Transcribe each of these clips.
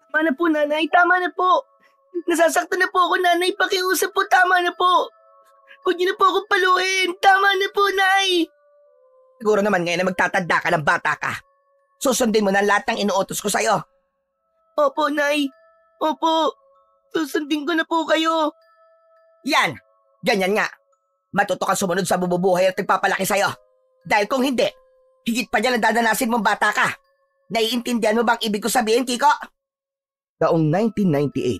Tama na po, nanay. Tama na po. Nasasaktan na po ako, nanay. Pakiusap po. Tama na po. Huwag niyo na po akong paluin. Tama na po, nay. Siguro naman ngayon na magtatanda ka ng bata ka. Susundin mo na lahat ng inuutos ko sa'yo. Opo, nay. Opo. Susundin ko na po kayo. Yan! Ganyan nga. Matuto ka sumunod sa bububuhay at nagpapalaki sa'yo. Dahil kung hindi, higit pa dyan ang dadanasin mong bata ka. Naiintindihan mo bang ibig ko sabihin, Kiko? Taong 1998,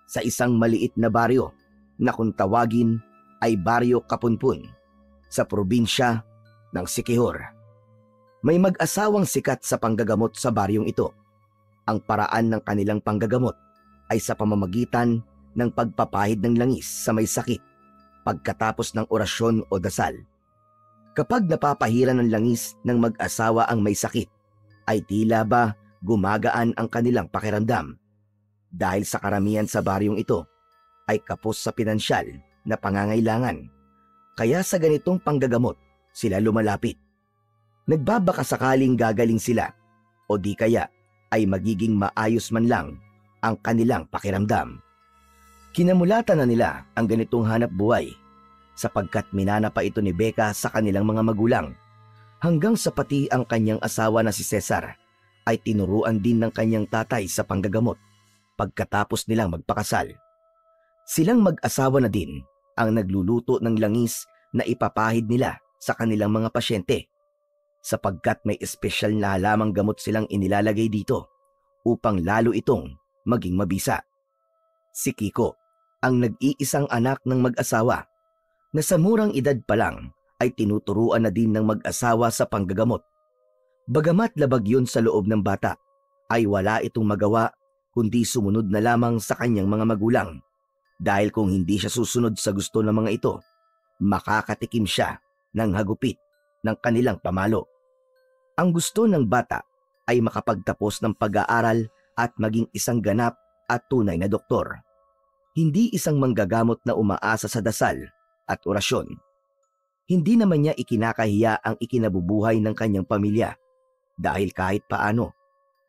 sa isang maliit na baryo na kung tawagin ay Baryo Kapunpun sa probinsya ng Siquijor. May mag-asawang sikat sa panggagamot sa baryong ito. Ang paraan ng kanilang panggagamot ay sa pamamagitan ng pagpapahid ng langis sa may sakit pagkatapos ng orasyon o dasal. Kapag napapahiran ng langis ng mag-asawa ang may sakit, ay tila ba gumagaan ang kanilang pakiramdam. Dahil sa karamihan sa baryong ito ay kapos sa pinansyal na pangangailangan. Kaya sa ganitong panggagamot sila lumalapit. Nagbabaka sakaling gagaling sila o di kaya ay magiging maayos man lang ang kanilang pakiramdam. Kinamulatan na nila ang ganitong hanap buhay sapagkat minana pa ito ni Becca sa kanilang mga magulang hanggang sa pati ang kanyang asawa na si Cesar ay tinuruan din ng kanyang tatay sa panggagamot pagkatapos nilang magpakasal. Silang mag-asawa na din ang nagluluto ng langis na ipapahid nila sa kanilang mga pasyente sapagkat may espesyal na halamang gamot silang inilalagay dito upang lalo itong maging mabisa. Si Kiko, ang nag-iisang anak ng mag-asawa na sa murang edad pa lang ay tinuturuan na din ng mag-asawa sa panggagamot. Bagamat labag yun sa loob ng bata, ay wala itong magawa kundi sumunod na lamang sa kanyang mga magulang. Dahil kung hindi siya susunod sa gusto ng mga ito, makakatikim siya ng hagupit ng kanilang pamalo. Ang gusto ng bata ay makapagtapos ng pag-aaral at maging isang ganap at tunay na doktor. Hindi isang manggagamot na umaasa sa dasal at orasyon. Hindi naman niya ikinakahiya ang ikinabubuhay ng kanyang pamilya dahil kahit paano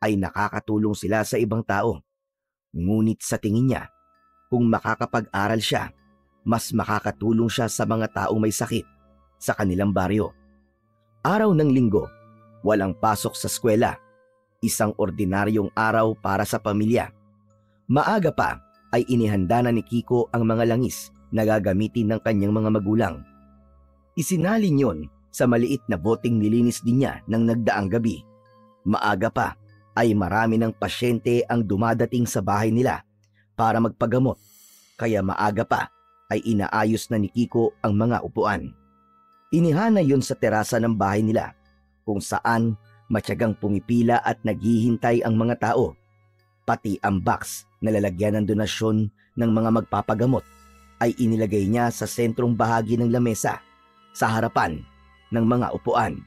ay nakakatulong sila sa ibang tao. Ngunit sa tingin niya, kung makakapag-aral siya, mas makakatulong siya sa mga taong may sakit sa kanilang baryo. Araw ng linggo, walang pasok sa eskwela. Isang ordinaryong araw para sa pamilya. Maaga pa ay inihanda na ni Kiko ang mga langis na gagamitin ng kanyang mga magulang. Isinalin yon sa maliit na boteng nilinis din niya ng nagdaang gabi. Maaga pa ay marami ng pasyente ang dumadating sa bahay nila para magpagamot, kaya maaga pa ay inaayos na ni Kiko ang mga upuan. Inihana yon sa terasa ng bahay nila kung saan matyagang pumipila at naghihintay ang mga tao. Pati ang box na lalagyan ng donasyon ng mga magpapagamot ay inilagay niya sa sentrong bahagi ng lamesa sa harapan ng mga upuan.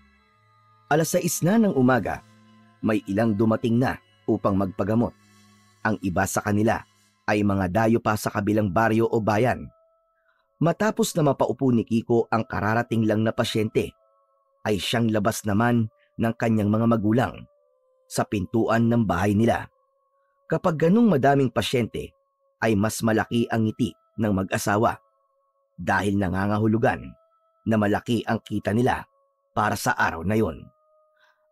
6:00 na ng umaga, may ilang dumating na upang magpagamot. Ang iba sa kanila ay mga dayo pa sa kabilang baryo o bayan. Matapos na mapaupo ni Kiko ang kararating lang na pasyente, ay siyang labas naman ng kanyang mga magulang sa pintuan ng bahay nila. Kapag ganung madaming pasyente, ay mas malaki ang ngiti ng mag-asawa dahil nangangahulugan na malaki ang kita nila para sa araw na yon.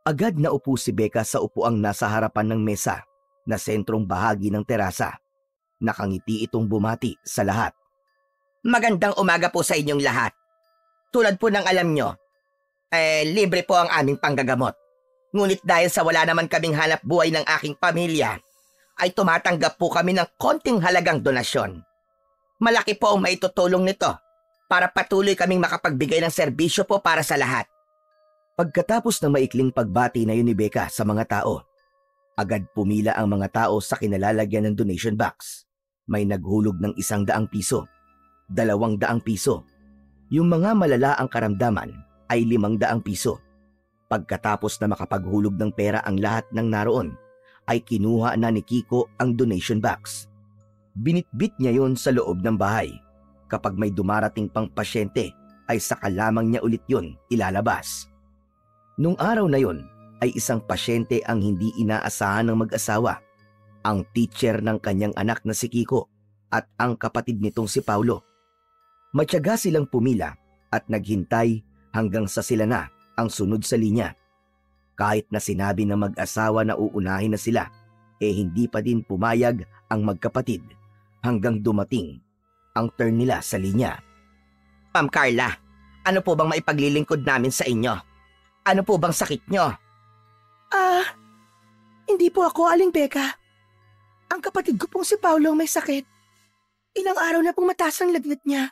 Agad na upo si Becca sa upuang nasa harapan ng mesa na sentrong bahagi ng terasa. Nakangiti itong bumati sa lahat. Magandang umaga po sa inyong lahat. Tulad po ng alam nyo, libre po ang aming panggagamot. Ngunit dahil sa wala naman kaming hanap buhay ng aking pamilya, ay tumatanggap po kami ng konting halagang donasyon. Malaki po ang maitutulong nito para patuloy kaming makapagbigay ng serbisyo po para sa lahat. Pagkatapos ng maikling pagbati na yun ni Becca sa mga tao, agad pumila ang mga tao sa kinalalagyan ng donation box. May naghulog ng 100 piso, 200 piso. Yung mga malala ang karamdaman ay 500 piso. Pagkatapos na makapaghulog ng pera ang lahat ng naroon, ay kinuha na ni Kiko ang donation box. Binitbit niya yon sa loob ng bahay. Kapag may dumarating pang pasyente, ay saka lamang niya ulit yon ilalabas. Nung araw na yon, ay isang pasyente ang hindi inaasahan ng mag-asawa. ang teacher ng kanyang anak na si Kiko at ang kapatid nitong si Paulo. Matyaga silang pumila at naghintay hanggang sa sila na ang sunod sa linya. Kahit na sinabi ng mag-asawa na uunahin na sila, hindi pa din pumayag ang magkapatid hanggang dumating ang turn nila sa linya. Ma'am Carla, ano po bang maipaglilingkod namin sa inyo? Ano po bang sakit nyo? Hindi po ako, Aling Becca. Ang kapatid ko pong si Paulo may sakit. Ilang araw na pong mataas ang lagnat niya.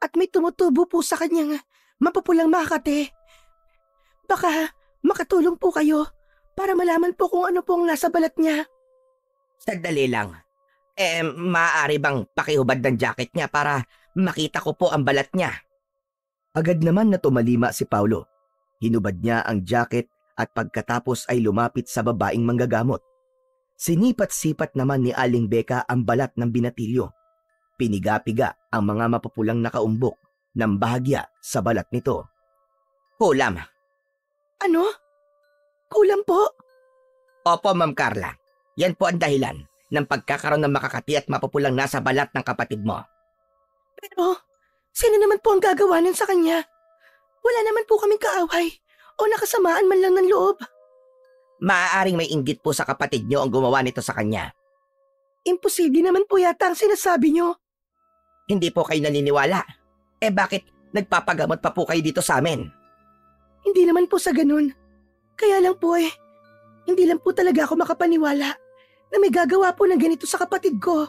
At may tumutubo po sa kanyang mapupulang makate. Baka makatulong po kayo para malaman po kung ano pong nasa balat niya. Sandali lang. Maaari bang pakihubad ng jacket niya para makita ko po ang balat niya? Agad naman na tumalima si Paulo. Hinubad niya ang jacket at pagkatapos ay lumapit sa babaeng manggagamot. Sinipat-sipat naman ni Aling Becca ang balat ng binatilyo. Piniga-piga ang mga mapupulang nakaumbok ng bahagya sa balat nito. Kulam. Ano? Kulam po? Opo, Ma'am Carla. Yan po ang dahilan ng pagkakaroon ng makakati at mapupulang nasa balat ng kapatid mo. Pero, sino naman po ang gagawa nun sa kanya? Wala naman po kaming kaaway o nakasamaan man lang ng loob. Maaaring may inggit po sa kapatid nyo ang gumawa nito sa kanya. Imposible naman po yata ang sinasabi nyo. Hindi po kayo naniniwala. Bakit nagpapagamot pa po kayo dito sa amin? Hindi naman po sa ganun. Kaya lang po hindi lang po talaga ako makapaniwala na may gagawa po ng ganito sa kapatid ko.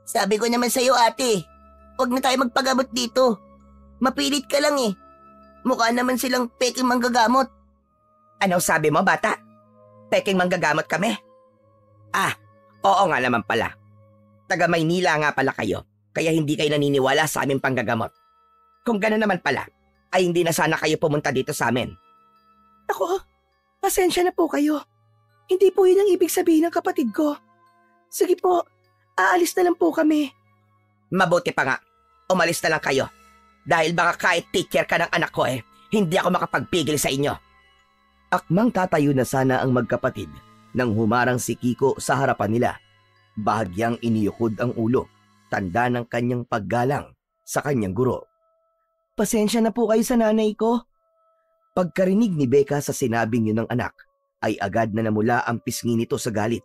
Sabi ko naman sa'yo, ate, huwag na tayo magpagamot dito. Mapilit ka lang eh. Mukha naman silang peking manggagamot. Ano sabi mo, bata? Peking manggagamot kami? Oo nga naman pala. Taga Maynila nga pala kayo, kaya hindi kayo naniniwala sa aming panggagamot. Kung gano'n naman pala, ay hindi na sana kayo pumunta dito sa amin. Ako, pasensya na po kayo. Hindi po yun ang ibig sabihin ng kapatid ko. Sige po, aalis na lang po kami. Mabuti pa nga, umalis na lang kayo. Dahil baka kahit teacher ka ng anak ko hindi ako makapagpigil sa inyo. Akmang tatayo na sana ang magkapatid nang humarang si Kiko sa harapan nila. Bahagyang iniyukod ang ulo, tanda ng kanyang paggalang sa kanyang guro. Pasensya na po kayo sa nanay ko. Pagkarinig ni Becca sa sinabing yun ng anak, ay agad na namula ang pisngi nito sa galit.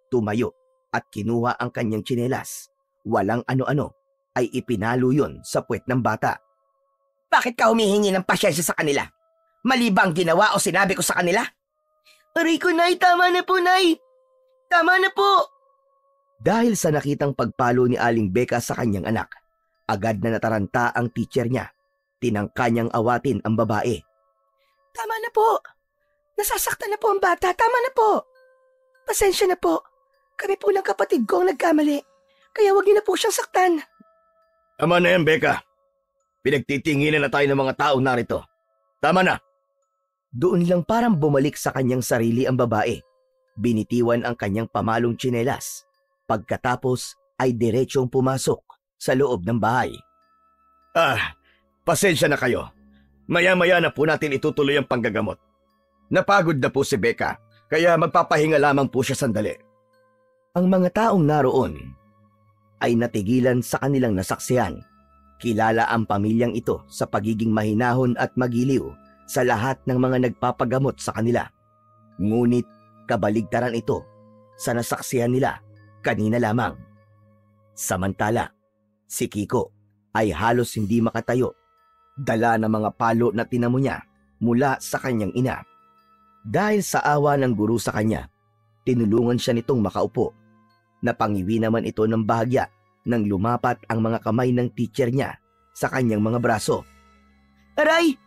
Tumayo at kinuha ang kanyang tsinelas. Walang ano-ano ay ipinalo yun sa puwet ng bata. Bakit ka humihingi ng pasyensya sa kanila? Mali ba ang ginawa o sinabi ko sa kanila? Aray ko, Nay, tama na po, Nay. Tama na po. Dahil sa nakitang pagpalo ni Aling Becca sa kanyang anak, agad na nataranta ang teacher niya. Tinangka niyang awatin ang babae. Tama na po. Nasasaktan na po ang bata. Tama na po. Pasensya na po. Kami po ng kapatid ko ang nagkamali. Kaya wag niyo na po siyang saktan. Tama na yan, Becca. Pinagtitinginan na tayo ng mga tao narito. Tama na. Doon lang parang bumalik sa kanyang sarili ang babae. Binitiwan ang kanyang pamalong tsinelas. Pagkatapos ay diretsong pumasok sa loob ng bahay. Pasensya na kayo. Maya-maya na po natin itutuloy ang panggagamot. Napagod na po si Becca, kaya magpapahinga lamang po siya sandali. Ang mga taong naroon ay natigilan sa kanilang nasaksihan. Kilala ang pamilyang ito sa pagiging mahinahon at magiliw sa lahat ng mga nagpapagamot sa kanila. Ngunit kabaligtaran ito sa nasaksihan nila kanina lamang. Samantala, si Kiko ay halos hindi makatayo, dala ng mga palo na tinamo niya mula sa kanyang ina. Dahil sa awa ng guro sa kanya, tinulungan siya nitong makaupo. Napangiwi naman ito ng bahagya nang lumapat ang mga kamay ng teacher niya sa kanyang mga braso. Aray!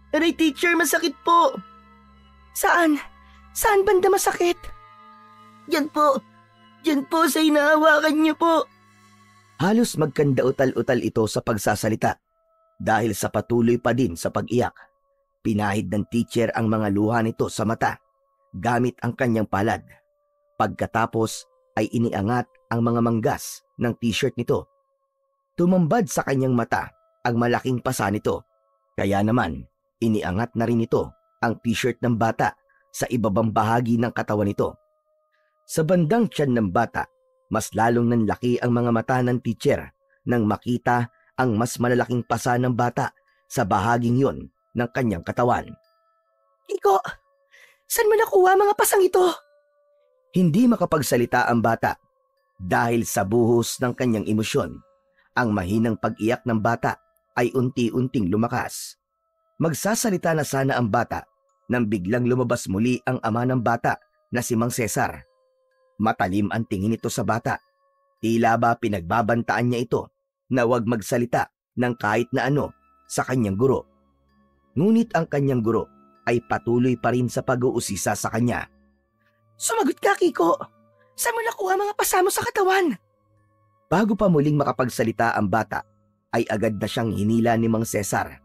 Aray, teacher, masakit po. Saan? Saan banda masakit? Diyan po. Diyan po sa hinahawakan niyo po. Halos magkandautal-utal ito sa pagsasalita dahil sa patuloy pa din sa pag-iyak. Pinahid ng teacher ang mga luha nito sa mata gamit ang kanyang palad. Pagkatapos ay iniangat ang mga manggas ng t-shirt nito. Tumambad sa kanyang mata ang malaking pasa nito. Kaya naman, iniangat na rin ito ang t-shirt ng bata sa ibabang bahagi ng katawan nito. Sa bandang tiyan ng bata, mas lalong nanlaki ang mga mata ng teacher nang makita ang mas malalaking pasa ng bata sa bahaging yon ng kanyang katawan. Kiko, saan mo nakuha mga pasang ito? Hindi makapagsalita ang bata dahil sa buhos ng kanyang emosyon. Ang mahinang pag-iyak ng bata ay unti-unting lumakas. Magsasalita na sana ang bata nang biglang lumabas muli ang ama ng bata na si Mang Cesar. Matalim ang tingin nito sa bata. Tila ba pinagbabantaan niya ito na huwag magsalita ng kahit na ano sa kanyang guro. Ngunit ang kanyang guro ay patuloy pa rin sa pag-uusisa sa kanya. Sumagot ka, Kiko. Saan mo nakuha mga pasa mo sa katawan? Bago pa muling makapagsalita ang bata, ay agad na siyang hinila ni Mang Cesar.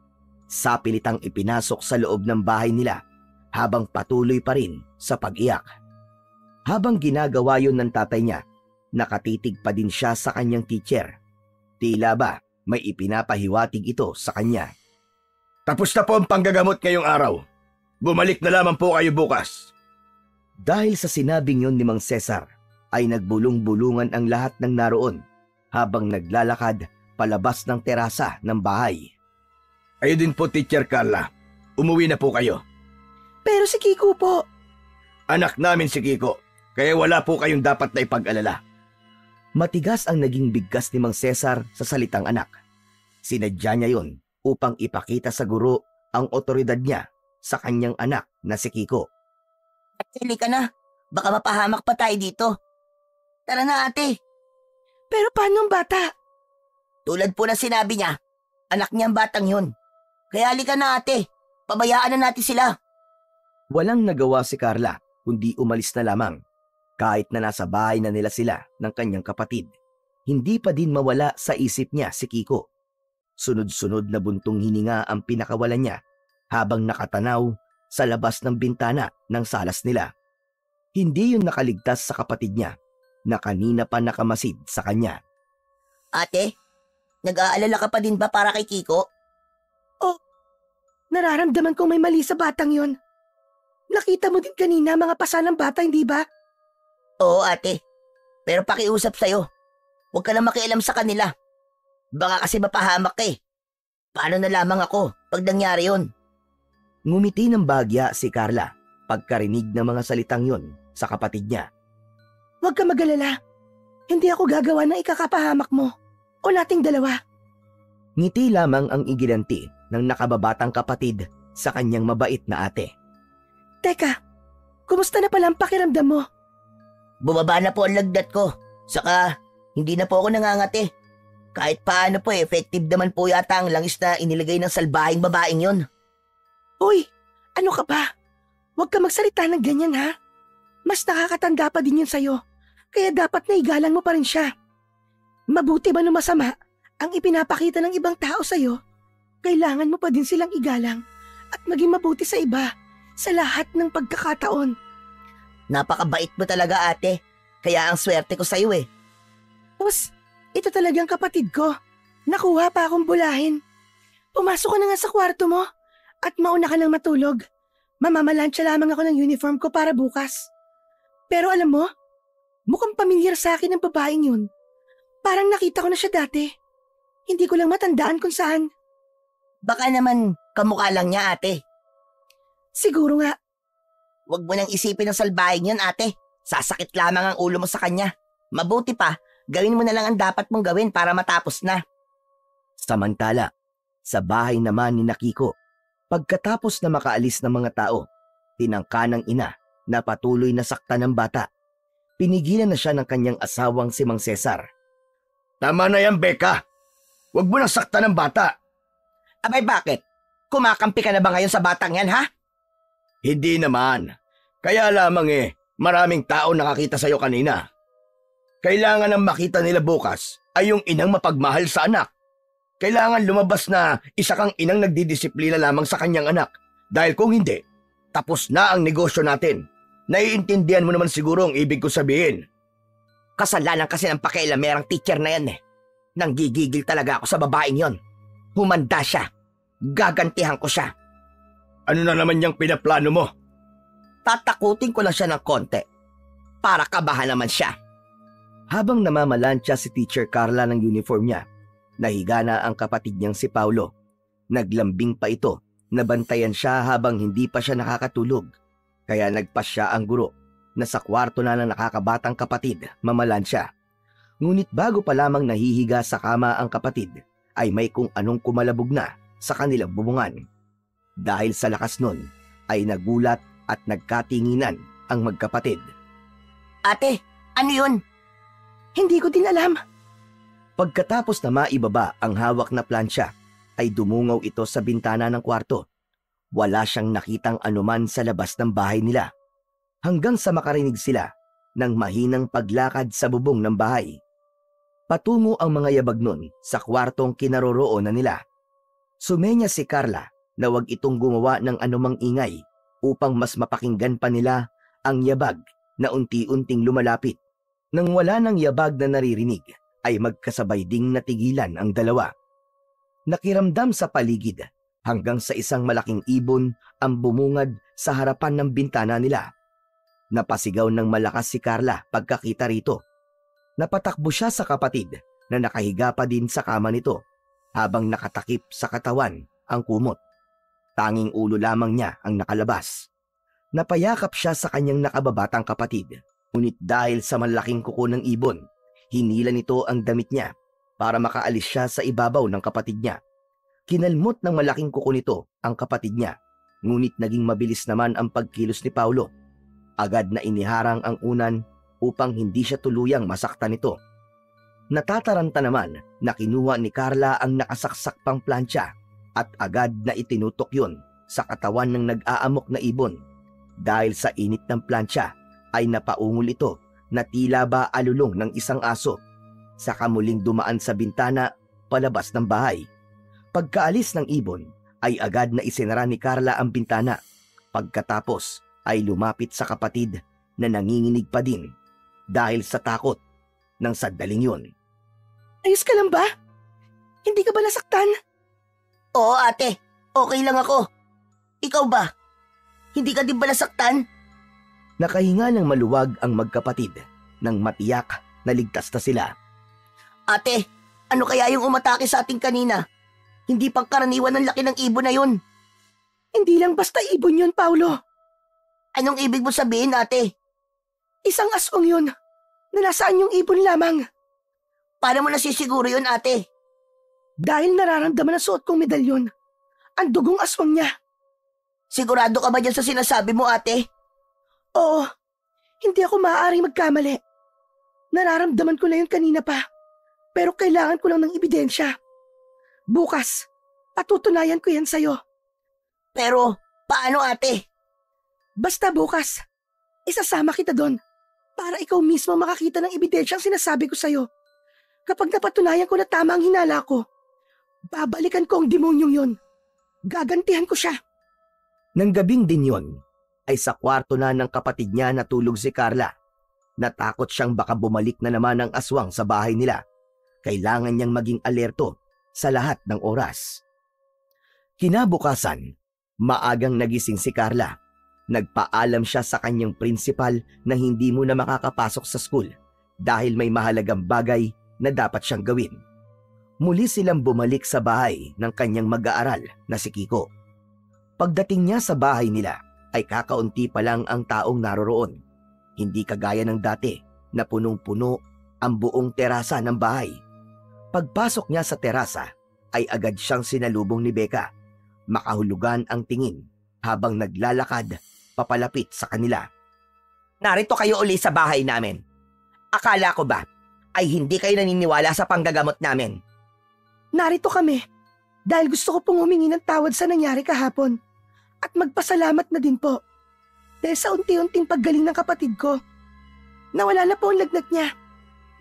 Sapilitang ipinasok sa loob ng bahay nila habang patuloy pa rin sa pag-iyak. Habang ginagawa yun ng tatay niya, nakatitig pa din siya sa kanyang teacher. Tila ba may ipinapahiwatig ito sa kanya. Tapos na po ang panggagamot ngayong araw. Bumalik na lamang po kayo bukas. Dahil sa sinabing yun ni Mang Cesar, ay nagbulong-bulungan ang lahat ng naroon habang naglalakad palabas ng terasa ng bahay. Kayo din po, Teacher Carla. Umuwi na po kayo. Pero si Kiko po. Anak namin si Kiko, kaya wala po kayong dapat na ipag-alala. Matigas ang naging bigkas ni Mang Cesar sa salitang anak. Sinadya niya yon upang ipakita sa guro ang otoridad niya sa kanyang anak na si Kiko. Ate, ka na. Baka mapahamak pa tayo dito. Tara na, ate. Pero paano ang bata? Tulad po na sinabi niya, anak niya ang batang yun. Kaya halika na, ate. Pabayaan na natin sila. Walang nagawa si Carla kundi umalis na lamang. Kahit na nasa bahay na nila sila ng kanyang kapatid, hindi pa din mawala sa isip niya si Kiko. Sunod-sunod na buntong hininga ang pinakawalan niya habang nakatanaw sa labas ng bintana ng salas nila. Hindi yun nakaligtas sa kapatid niya na kanina pa nakamasid sa kanya. Ate, nag-aalala ka pa din ba para kay Kiko? Oh, nararamdaman kong may mali sa batang yon. Nakita mo din kanina mga pasa ng bata, hindi ba? Oo, ate. Pero pakiusap sa'yo. Huwag ka na makialam sa kanila. Baka kasi mapahamak ka eh. Paano na lamang ako pag nangyari yun? Ngumiti ng bagya si Carla pagkarinig ng mga salitang yon sa kapatid niya. Huwag ka mag-alala. Hindi ako gagawa ng ikakapahamak mo o nating dalawa. Ngiti lamang ang iginanti ng nakababatang kapatid sa kanyang mabait na ate. Teka, kumusta na pala ang pakiramdam mo? Bumaba na po ang lagnat ko. Saka, hindi na po ako nangangati. Kahit paano po effective naman po yata ang langis na inilagay ng salbahing babaeng yon. Uy, ano ka ba? Huwag ka magsalita ng ganyan ha. Mas nakakatanda pa din yun sa'yo. Kaya dapat na igalang mo pa rin siya. Mabuti ba no masama ang ipinapakita ng ibang tao sa'yo? Kailangan mo pa din silang igalang at maging mabuti sa iba sa lahat ng pagkakataon. Napakabait mo talaga, ate. Kaya ang swerte ko sa'yo eh. Tapos, ito talagang kapatid ko. Nakuha pa akong bulahin. Pumasok ka na nga sa kwarto mo at mauna ka nang matulog. Mamamalansya lamang ako ng uniform ko para bukas. Pero alam mo, mukhang pamilyar sa akin ang babaeng yun. Parang nakita ko na siya dati. Hindi ko lang matandaan kung saan. Baka naman kamukha lang niya, ate. Siguro nga. Huwag mo nang isipin ng salbahin yun, ate. Sasakit lamang ang ulo mo sa kanya. Mabuti pa, gawin mo na lang ang dapat mong gawin para matapos na. Samantala, sa bahay naman ni Kiko, pagkatapos na makaalis ng mga tao, tinangka ng ina na patuloy na saktan ng bata. Pinigilan na siya ng kanyang asawang si Mang Cesar. Tama na yan, Becca. Huwag mo nang saktan ng bata. Abay bakit? Kumakampi ka na ba ngayon sa batang yan, ha? Hindi naman. Kaya lamang maraming tao nakakita sa'yo kanina. Kailangan ang makita nila bukas ay yung inang mapagmahal sa anak. Kailangan lumabas na isa kang inang nagdidisiplina lamang sa kanyang anak. Dahil kung hindi, tapos na ang negosyo natin. Naiintindihan mo naman siguro ang ibig ko sabihin. Kasalanan kasi ng pakialamerang teacher na yan eh. Nanggigigil talaga ako sa babaeng yon. Humanda siya. Gagantihan ko siya. Ano na naman yung pinaplano mo? Tatakutin ko lang siya ng konti. para kabahan naman siya. Habang namamalansya si Teacher Carla ng uniform niya, nahiga na ang kapatid niyang si Paulo. Naglambing pa ito, nabantayan siya habang hindi pa siya nakakatulog. Kaya nagpasya ang guro na sa kwarto na ng nakakabatang kapatid mamalansya. Ngunit bago pa lamang nahihiga sa kama ang kapatid, ay may kung anong kumalabog na sa kanilang bubungan. Dahil sa lakas nun, ay nagulat at nagkatinginan ang magkapatid. Ate, ano yun? Hindi ko din alam. Pagkatapos na maibaba ang hawak na plansya, ay dumungaw ito sa bintana ng kwarto. Wala siyang nakitang anuman sa labas ng bahay nila. Hanggang sa makarinig sila ng mahinang paglakad sa bubong ng bahay. Patungo ang mga yabag nun sa kwartong kinaroroonan nila. Sumenya si Carla na wag itong gumawa ng anumang ingay upang mas mapakinggan pa nila ang yabag na unti-unting lumalapit. Nang wala ng yabag na naririnig, ay magkasabay ding natigilan ang dalawa. Nakiramdam sa paligid hanggang sa isang malaking ibon ang bumungad sa harapan ng bintana nila. Napasigaw ng malakas si Carla pagkakita rito. Napatakbo siya sa kapatid na nakahiga pa din sa kama nito habang nakatakip sa katawan ang kumot. Tanging ulo lamang niya ang nakalabas. Napayakap siya sa kanyang nakababatang kapatid. Ngunit dahil sa malaking kuko ng ibon, hinila nito ang damit niya para makaalis siya sa ibabaw ng kapatid niya. Kinalmot ng malaking kuko nito ang kapatid niya, ngunit naging mabilis naman ang pagkilos ni Paulo. Agad na iniharang ang unan upang hindi siya tuluyang masaktan nito. Natataranta naman na kinuha ni Carla ang nakasaksak pang plancha at agad na itinutok yon sa katawan ng nag-aamok na ibon. Dahil sa init ng plancha ay napaungol ito na tila ba alulong ng isang aso. Saka muling dumaan sa bintana palabas ng bahay. Pagkaalis ng ibon ay agad na isinara ni Carla ang bintana. Pagkatapos ay lumapit sa kapatid na nanginginig pa din dahil sa takot ng sandaling yun. Ayos ka lang ba? Hindi ka ba nasaktan? Oo ate, okay lang ako. Ikaw ba? Hindi ka din ba nasaktan? Nakahinga ng maluwag ang magkapatid nang matiyak na ligtas na sila. Ate, ano kaya yung umatake sa ating kanina? Hindi pangkaraniwan ang laki ng ibon na yun. Hindi lang basta ibon yun, Paulo. Anong ibig mo sabihin, ate? Isang aswang yun na nasaan yung ibon lamang. Paano mo nasisiguro yun, ate? Dahil nararamdaman ng suot kong medalyon, ang dugong aswang niya. Sigurado ka ba dyan sa sinasabi mo, ate? Oo, hindi ako maaaring magkamali. Nararamdaman ko na yun kanina pa, pero kailangan ko lang ng ebidensya. Bukas, patutunayan ko yan sa'yo. Pero, paano ate? Basta bukas, isasama kita doon para ikaw mismo makakita ng ebidensya ang sinasabi ko sa'yo. Kapag napatunayan ko na tama ang hinala ko, babalikan ko ang demonyong yon. Gagantihan ko siya. Nang gabing din yon, ay sa kwarto na ng kapatid niya natulog si Carla. Natakot siyang baka bumalik na naman ang aswang sa bahay nila. Kailangan niyang maging alerto sa lahat ng oras. Kinabukasan, maagang nagising si Carla. Nagpaalam siya sa kanyang principal na hindi muna makakapasok sa school dahil may mahalagang bagay na dapat siyang gawin. Muli silang bumalik sa bahay ng kanyang mag-aaral na si Kiko. Pagdating niya sa bahay nila ay kakaunti pa lang ang taong naroroon. Hindi kagaya ng dati na punong-puno ang buong terasa ng bahay. Pagpasok niya sa terasa ay agad siyang sinalubong ni Becca. Makahulugan ang tingin habang naglalakad papalapit sa kanila. Narito kayo uli sa bahay namin. Akala ko ba ay hindi kayo naniniwala sa panggagamot namin? Narito kami dahil gusto ko pong humingi ng tawad sa nangyari kahapon at magpasalamat na din po dahil sa unti-unting paggaling ng kapatid ko. Nawala na po ang lagnat niya.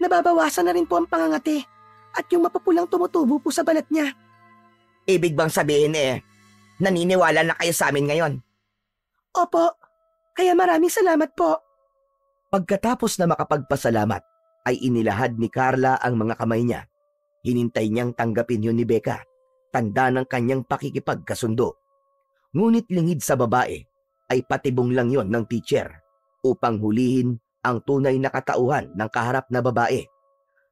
Nababawasan na rin po ang pangangati at yung mapapulang tumutubo po sa balat niya. Ibig bang sabihin naniniwala na kayo sa amin ngayon? Opo, kaya maraming salamat po. Pagkatapos na makapagpasalamat, ay inilahad ni Carla ang mga kamay niya. Hinintay niyang tanggapin yun ni Becca, tanda ng kanyang pakikipagkasundo. Ngunit lingid sa babae, ay patibong lang yon ng teacher upang hulihin ang tunay na katauhan ng kaharap na babae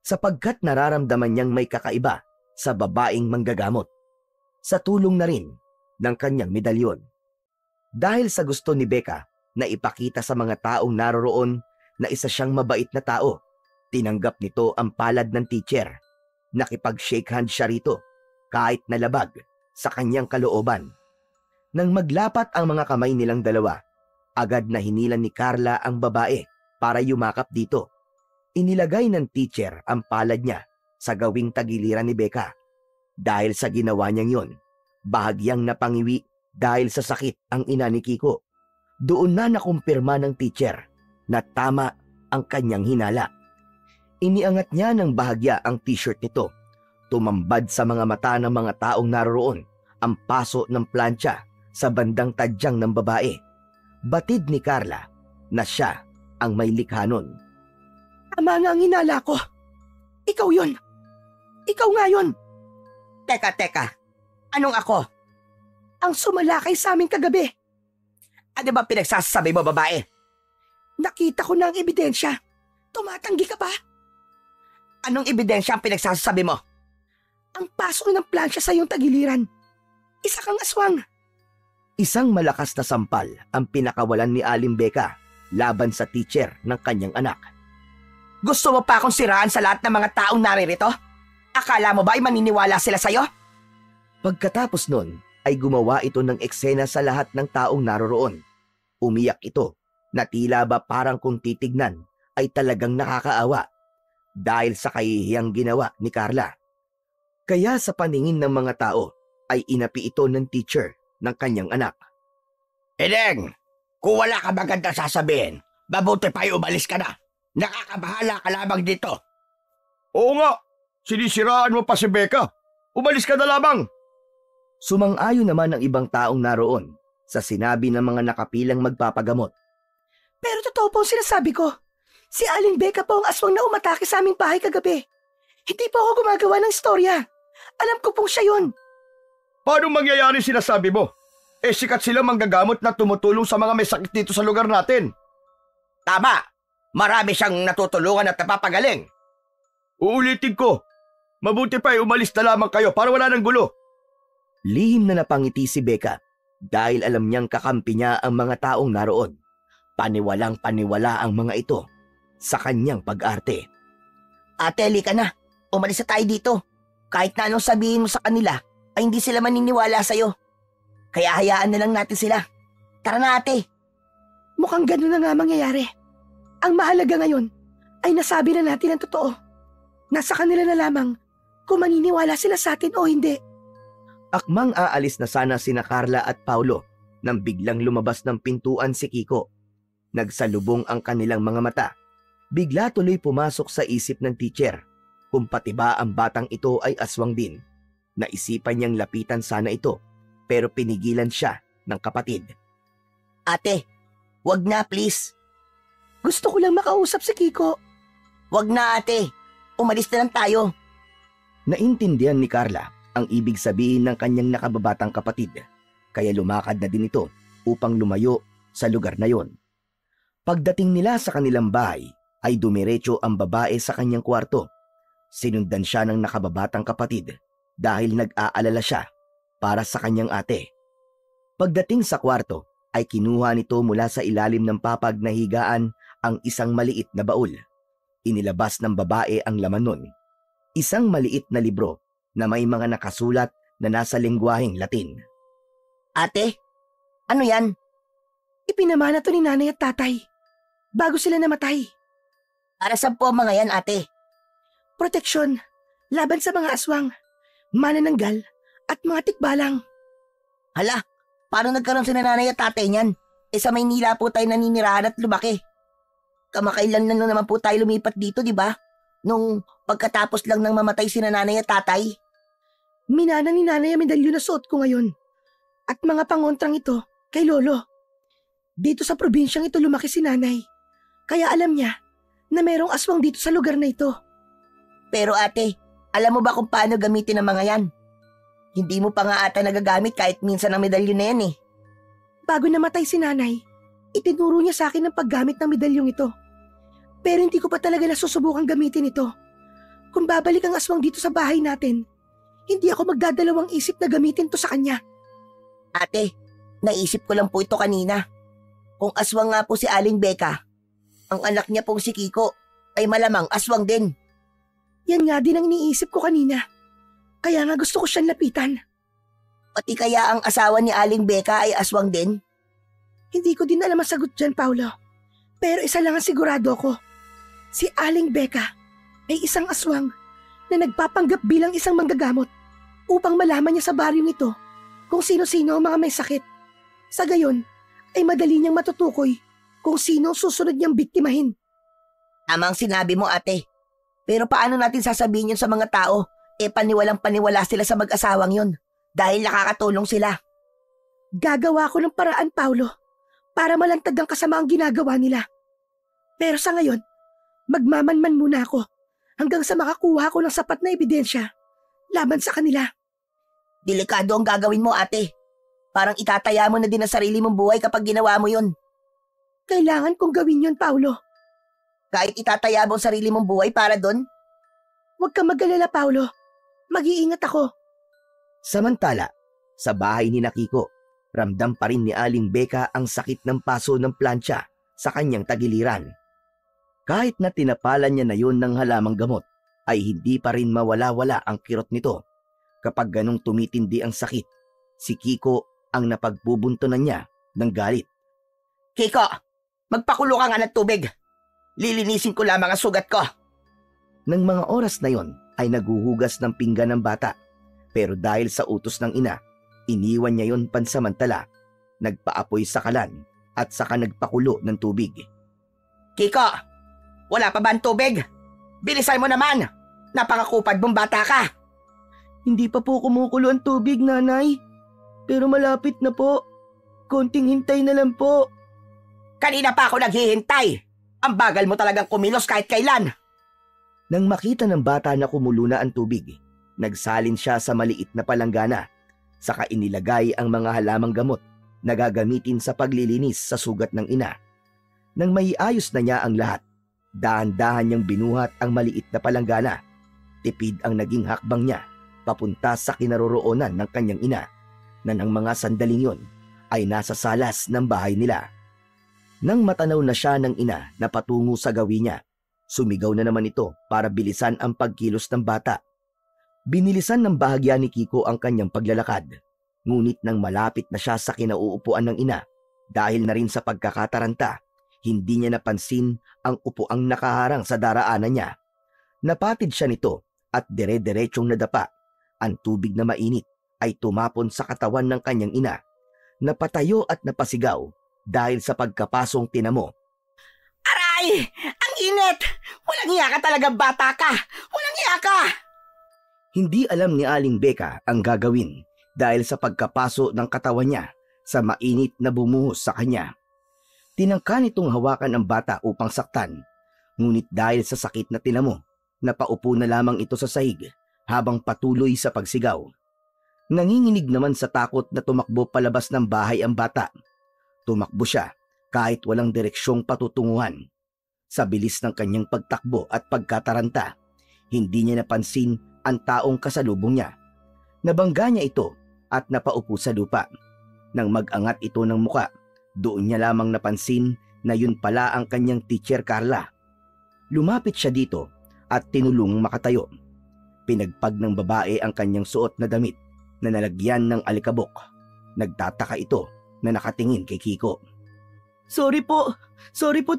sapagkat nararamdaman niyang may kakaiba sa babaeng manggagamot. Sa tulong na rin ng kanyang medalyon. Dahil sa gusto ni Becca na ipakita sa mga taong naroroon na isa siyang mabait na tao, tinanggap nito ang palad ng teacher. Nakipag-shake hand siya rito kahit nalabag sa kanyang kalooban. Nang maglapat ang mga kamay nilang dalawa, agad na hinilan ni Carla ang babae para yumakap dito. Inilagay ng teacher ang palad niya sa gawing tagiliran ni Becca. Dahil sa ginawa niyang yon, bahagyang napangiwi dahil sa sakit ang ina ni Kiko. Doon na nakumpirma ng teacher na tama ang kanyang hinala. Iniangat niya ng bahagya ang t-shirt nito. Tumambad sa mga mata ng mga taong naroroon ang paso ng plancha sa bandang tadyang ng babae. Batid ni Carla na siya ang may likha nun. Tama nga ang hinala ko. Ikaw yun. Ikaw nga yun. Teka. Anong ako? Ang sumalakay sa amin kagabi. Ano ba pinagsasabi mo, babae? Nakita ko na ang ebidensya. Tumatanggi ka pa? Anong ebidensya ang pinagsasabi mo? Ang paso ng plansya sa iyong tagiliran. Isa kang aswang. Isang malakas na sampal ang pinakawalan ni Aling Becca laban sa teacher ng kanyang anak. Gusto mo pa akong siraan sa lahat ng mga taong naririto? Akala mo ba ay maniniwala sila sa'yo? Pagkatapos nun ay gumawa ito ng eksena sa lahat ng taong naroroon. Umiyak ito na tila ba parang kung titignan ay talagang nakakaawa dahil sa kahihiyang ginawa ni Carla. Kaya sa paningin ng mga tao ay inapi ito ng teacher ng kanyang anak. Edeng, kung wala ka maganda sasabihin, mabuti pa umalis ka na. Nakakabahala ka lamang dito. Oo nga, sinisiraan mo pa si Becca. Umalis ka na lamang. Sumang-ayon naman ang ibang taong naroon sa sinabi ng mga nakapilang magpapagamot. Pero totoo po ang sinasabi ko. Si Aling Becca po ang aswang na umatake sa aming bahay kagabi. Hindi po ako gumagawa ng istorya. Alam ko pong siya yun. Paano mangyayari sinasabi mo? Sikat sila manggagamot na tumutulong sa mga may sakit dito sa lugar natin. Tama! Marami siyang natutulungan at napapagaling. Uulitin ko. Mabuti pa umalis na lamang kayo para wala ng gulo. Lihim na napangiti si Becca dahil alam niyang kakampi niya ang mga taong naroon. Paniwalang paniwala ang mga ito sa kanyang pag-arte. Ate, halika na. Umalis na tayo dito. Kahit na anong sabihin mo sa kanila, ay hindi sila maniniwala sa'yo. Kaya hayaan na lang natin sila. Tara na, ate. Mukhang gano'n na nga mangyayari. Ang mahalaga ngayon ay nasabi na natin ang totoo. Nasa kanila na lamang kung maniniwala sila sa atin o hindi. Akmang aalis na sana sina Carla at Paulo nang biglang lumabas ng pintuan si Kiko. Nagsalubong ang kanilang mga mata. Bigla tuloy pumasok sa isip ng teacher kung pati ba ang batang ito ay aswang din. Naisipan niyang lapitan sana ito pero pinigilan siya ng kapatid. Ate, wag na please. Gusto ko lang makausap si Kiko. Wag na, ate. Umalis na lang tayo. Naintindihan ni Carla ang ibig sabihin ng kanyang nakababatang kapatid. Kaya lumakad na din ito upang lumayo sa lugar na yon. Pagdating nila sa kanilang bahay ay dumiretso ang babae sa kanyang kwarto. Sinundan siya ng nakababatang kapatid dahil nag-aalala siya para sa kanyang ate. Pagdating sa kwarto ay kinuha nito mula sa ilalim ng papag na higaan ang isang maliit na baul. Inilabas ng babae ang laman nun. Isang maliit na libro na may mga nakasulat na nasa lengguwaheng Latin. Ate, ano yan? Ipinamana to ni nanay at tatay bago sila namatay. Para saan po ang mga yan, ate? Proteksyon, laban sa mga aswang, manananggal at mga tikbalang. Hala, paano nagkaroon si nanay at tatay niyan? Sa Maynila po tayo naninirahan at lumaki. Kamakailan lang naman po tayo lumipat dito, di ba? Nung pagkatapos lang ng mamatay si nanay at tatay. Minana ni nanay ang medalyon na suot ko ngayon. At mga pangontrang ito kay lolo. Dito sa probinsyang ito lumaki si nanay. Kaya alam niya na mayroong aswang dito sa lugar na ito. Pero ate, alam mo ba kung paano gamitin ang mga yan? Hindi mo pa nga ata nagagamit kahit minsan ang medalyon na yan eh. Bago namatay si nanay, itinuro niya sa akin ang paggamit ng medalyong ito. Pero hindi ko pa talaga nasusubukan gamitin ito. Kung babalik ang aswang dito sa bahay natin, hindi ako magdadalawang isip na gamitin to sa kanya. Ate, naisip ko lang po ito kanina. Kung aswang nga po si Aling Becca, ang anak niya pong si Kiko ay malamang aswang din. Yan nga din ang iniisip ko kanina. Kaya nga gusto ko siyang lapitan. Pati kaya ang asawa ni Aling Becca ay aswang din? Hindi ko din alam ang sagot dyan, Paulo. Pero isa lang ang sigurado ko. Si Aling Becca ay isang aswang na nagpapanggap bilang isang manggagamot upang malaman niya sa baryong ito kung sino-sino ang mga may sakit. Sa gayon, ay madali niyang matutukoy kung sino ang susunod niyang biktimahin. Tamang sinabi mo, ate. Pero paano natin sasabihin yun sa mga tao? Paniwalang paniwala sila sa mag-asawang yun dahil nakakatulong sila. Gagawa ko ng paraan, Paulo, para malantag ang kasamaang ginagawa nila. Pero sa ngayon, magmamanman muna ako hanggang sa makakuha ko ng sapat na ebidensya laban sa kanila. Delikado ang gagawin mo, ate. Parang itataya mo na din ang sarili mong buhay kapag ginawa mo yun. Kailangan kong gawin yun, Paulo. Kahit itataya mo ang sarili mong buhay para doon? Huwag kang mag-alala, Paulo. Mag-iingat ako. Samantala, sa bahay ni Kiko, ramdam pa rin ni Aling Becca ang sakit ng paso ng plancha sa kanyang tagiliran. Kahit na tinapalan niya na yun ng halamang gamot, ay hindi pa rin mawala-wala ang kirot nito. Kapag ganong tumitindi ang sakit, si Kiko ang napagbubuntunan niya ng galit. Kiko, magpakulo ka nga ng tubig. Lilinisin ko lamang ang sugat ko. Nang mga oras na yon ay naguhugas ng pinggan ng bata. Pero dahil sa utos ng ina, iniwan niya yon pansamantala. Nagpaapoy sa kalan at saka nagpakulo ng tubig. Kiko, wala pa ba ang tubig? Bilisan mo naman. Napakakupad mong bata ka. Hindi pa po kumukulo ang tubig, nanay. Pero malapit na po. Konting hintay na lang po. Kanina pa ako naghihintay. Ang bagal mo talagang kumilos kahit kailan. Nang makita ng bata na kumulo na ang tubig, nagsalin siya sa maliit na palanggana. Saka inilagay ang mga halamang gamot na gagamitin sa paglilinis sa sugat ng ina. Nang maiayos na niya ang lahat, dahan-dahan niyang binuhat ang maliit na palanggana. Tipid ang naging hakbang niya papunta sa kinaroroonan ng kanyang ina na ng mga sandaling yon ay nasa salas ng bahay nila. Nang matanaw na siya ng ina na patungo sa gawin niya, sumigaw na naman ito para bilisan ang pagkilos ng bata. Binilisan ng bahagya ni Kiko ang kanyang paglalakad. Ngunit nang malapit na siya sa kinauupuan ng ina, dahil na rin sa pagkakataranta, hindi niya napansin ang upuang nakaharang sa daraanan niya. Napatid siya nito at dire-diretsyong nadapa. Ang tubig na mainit ay tumapon sa katawan ng kanyang ina. Napatayo at napasigaw dahil sa pagkapasong tinamo. Aray! Ang init! Walang hiya ka talaga, bata ka! Walang hiya ka! Hindi alam ni Aling Becca ang gagawin dahil sa pagkapaso ng katawan niya sa mainit na bumuhos sa kanya. Tinangka nitong hawakan ang bata upang saktan. Ngunit dahil sa sakit na tinamo, napaupo na lamang ito sa sahig habang patuloy sa pagsigaw. Nanginginig naman sa takot na tumakbo palabas ng bahay ang bata. Tumakbo siya kahit walang direksyong patutunguhan. Sa bilis ng kanyang pagtakbo at pagkataranta, hindi niya napansin ang taong kasalubong niya. Nabangga niya ito at napaupo sa lupa. Nang mag-angat ito ng muka, doon niya lamang napansin na yun pala ang kanyang teacher Carla. Lumapit siya dito at tinulung makatayo. Pinagpag ng babae ang kanyang suot na damit na nalagyan ng alikabok. Nagtataka ito na nakatingin kay Kiko. Sorry po,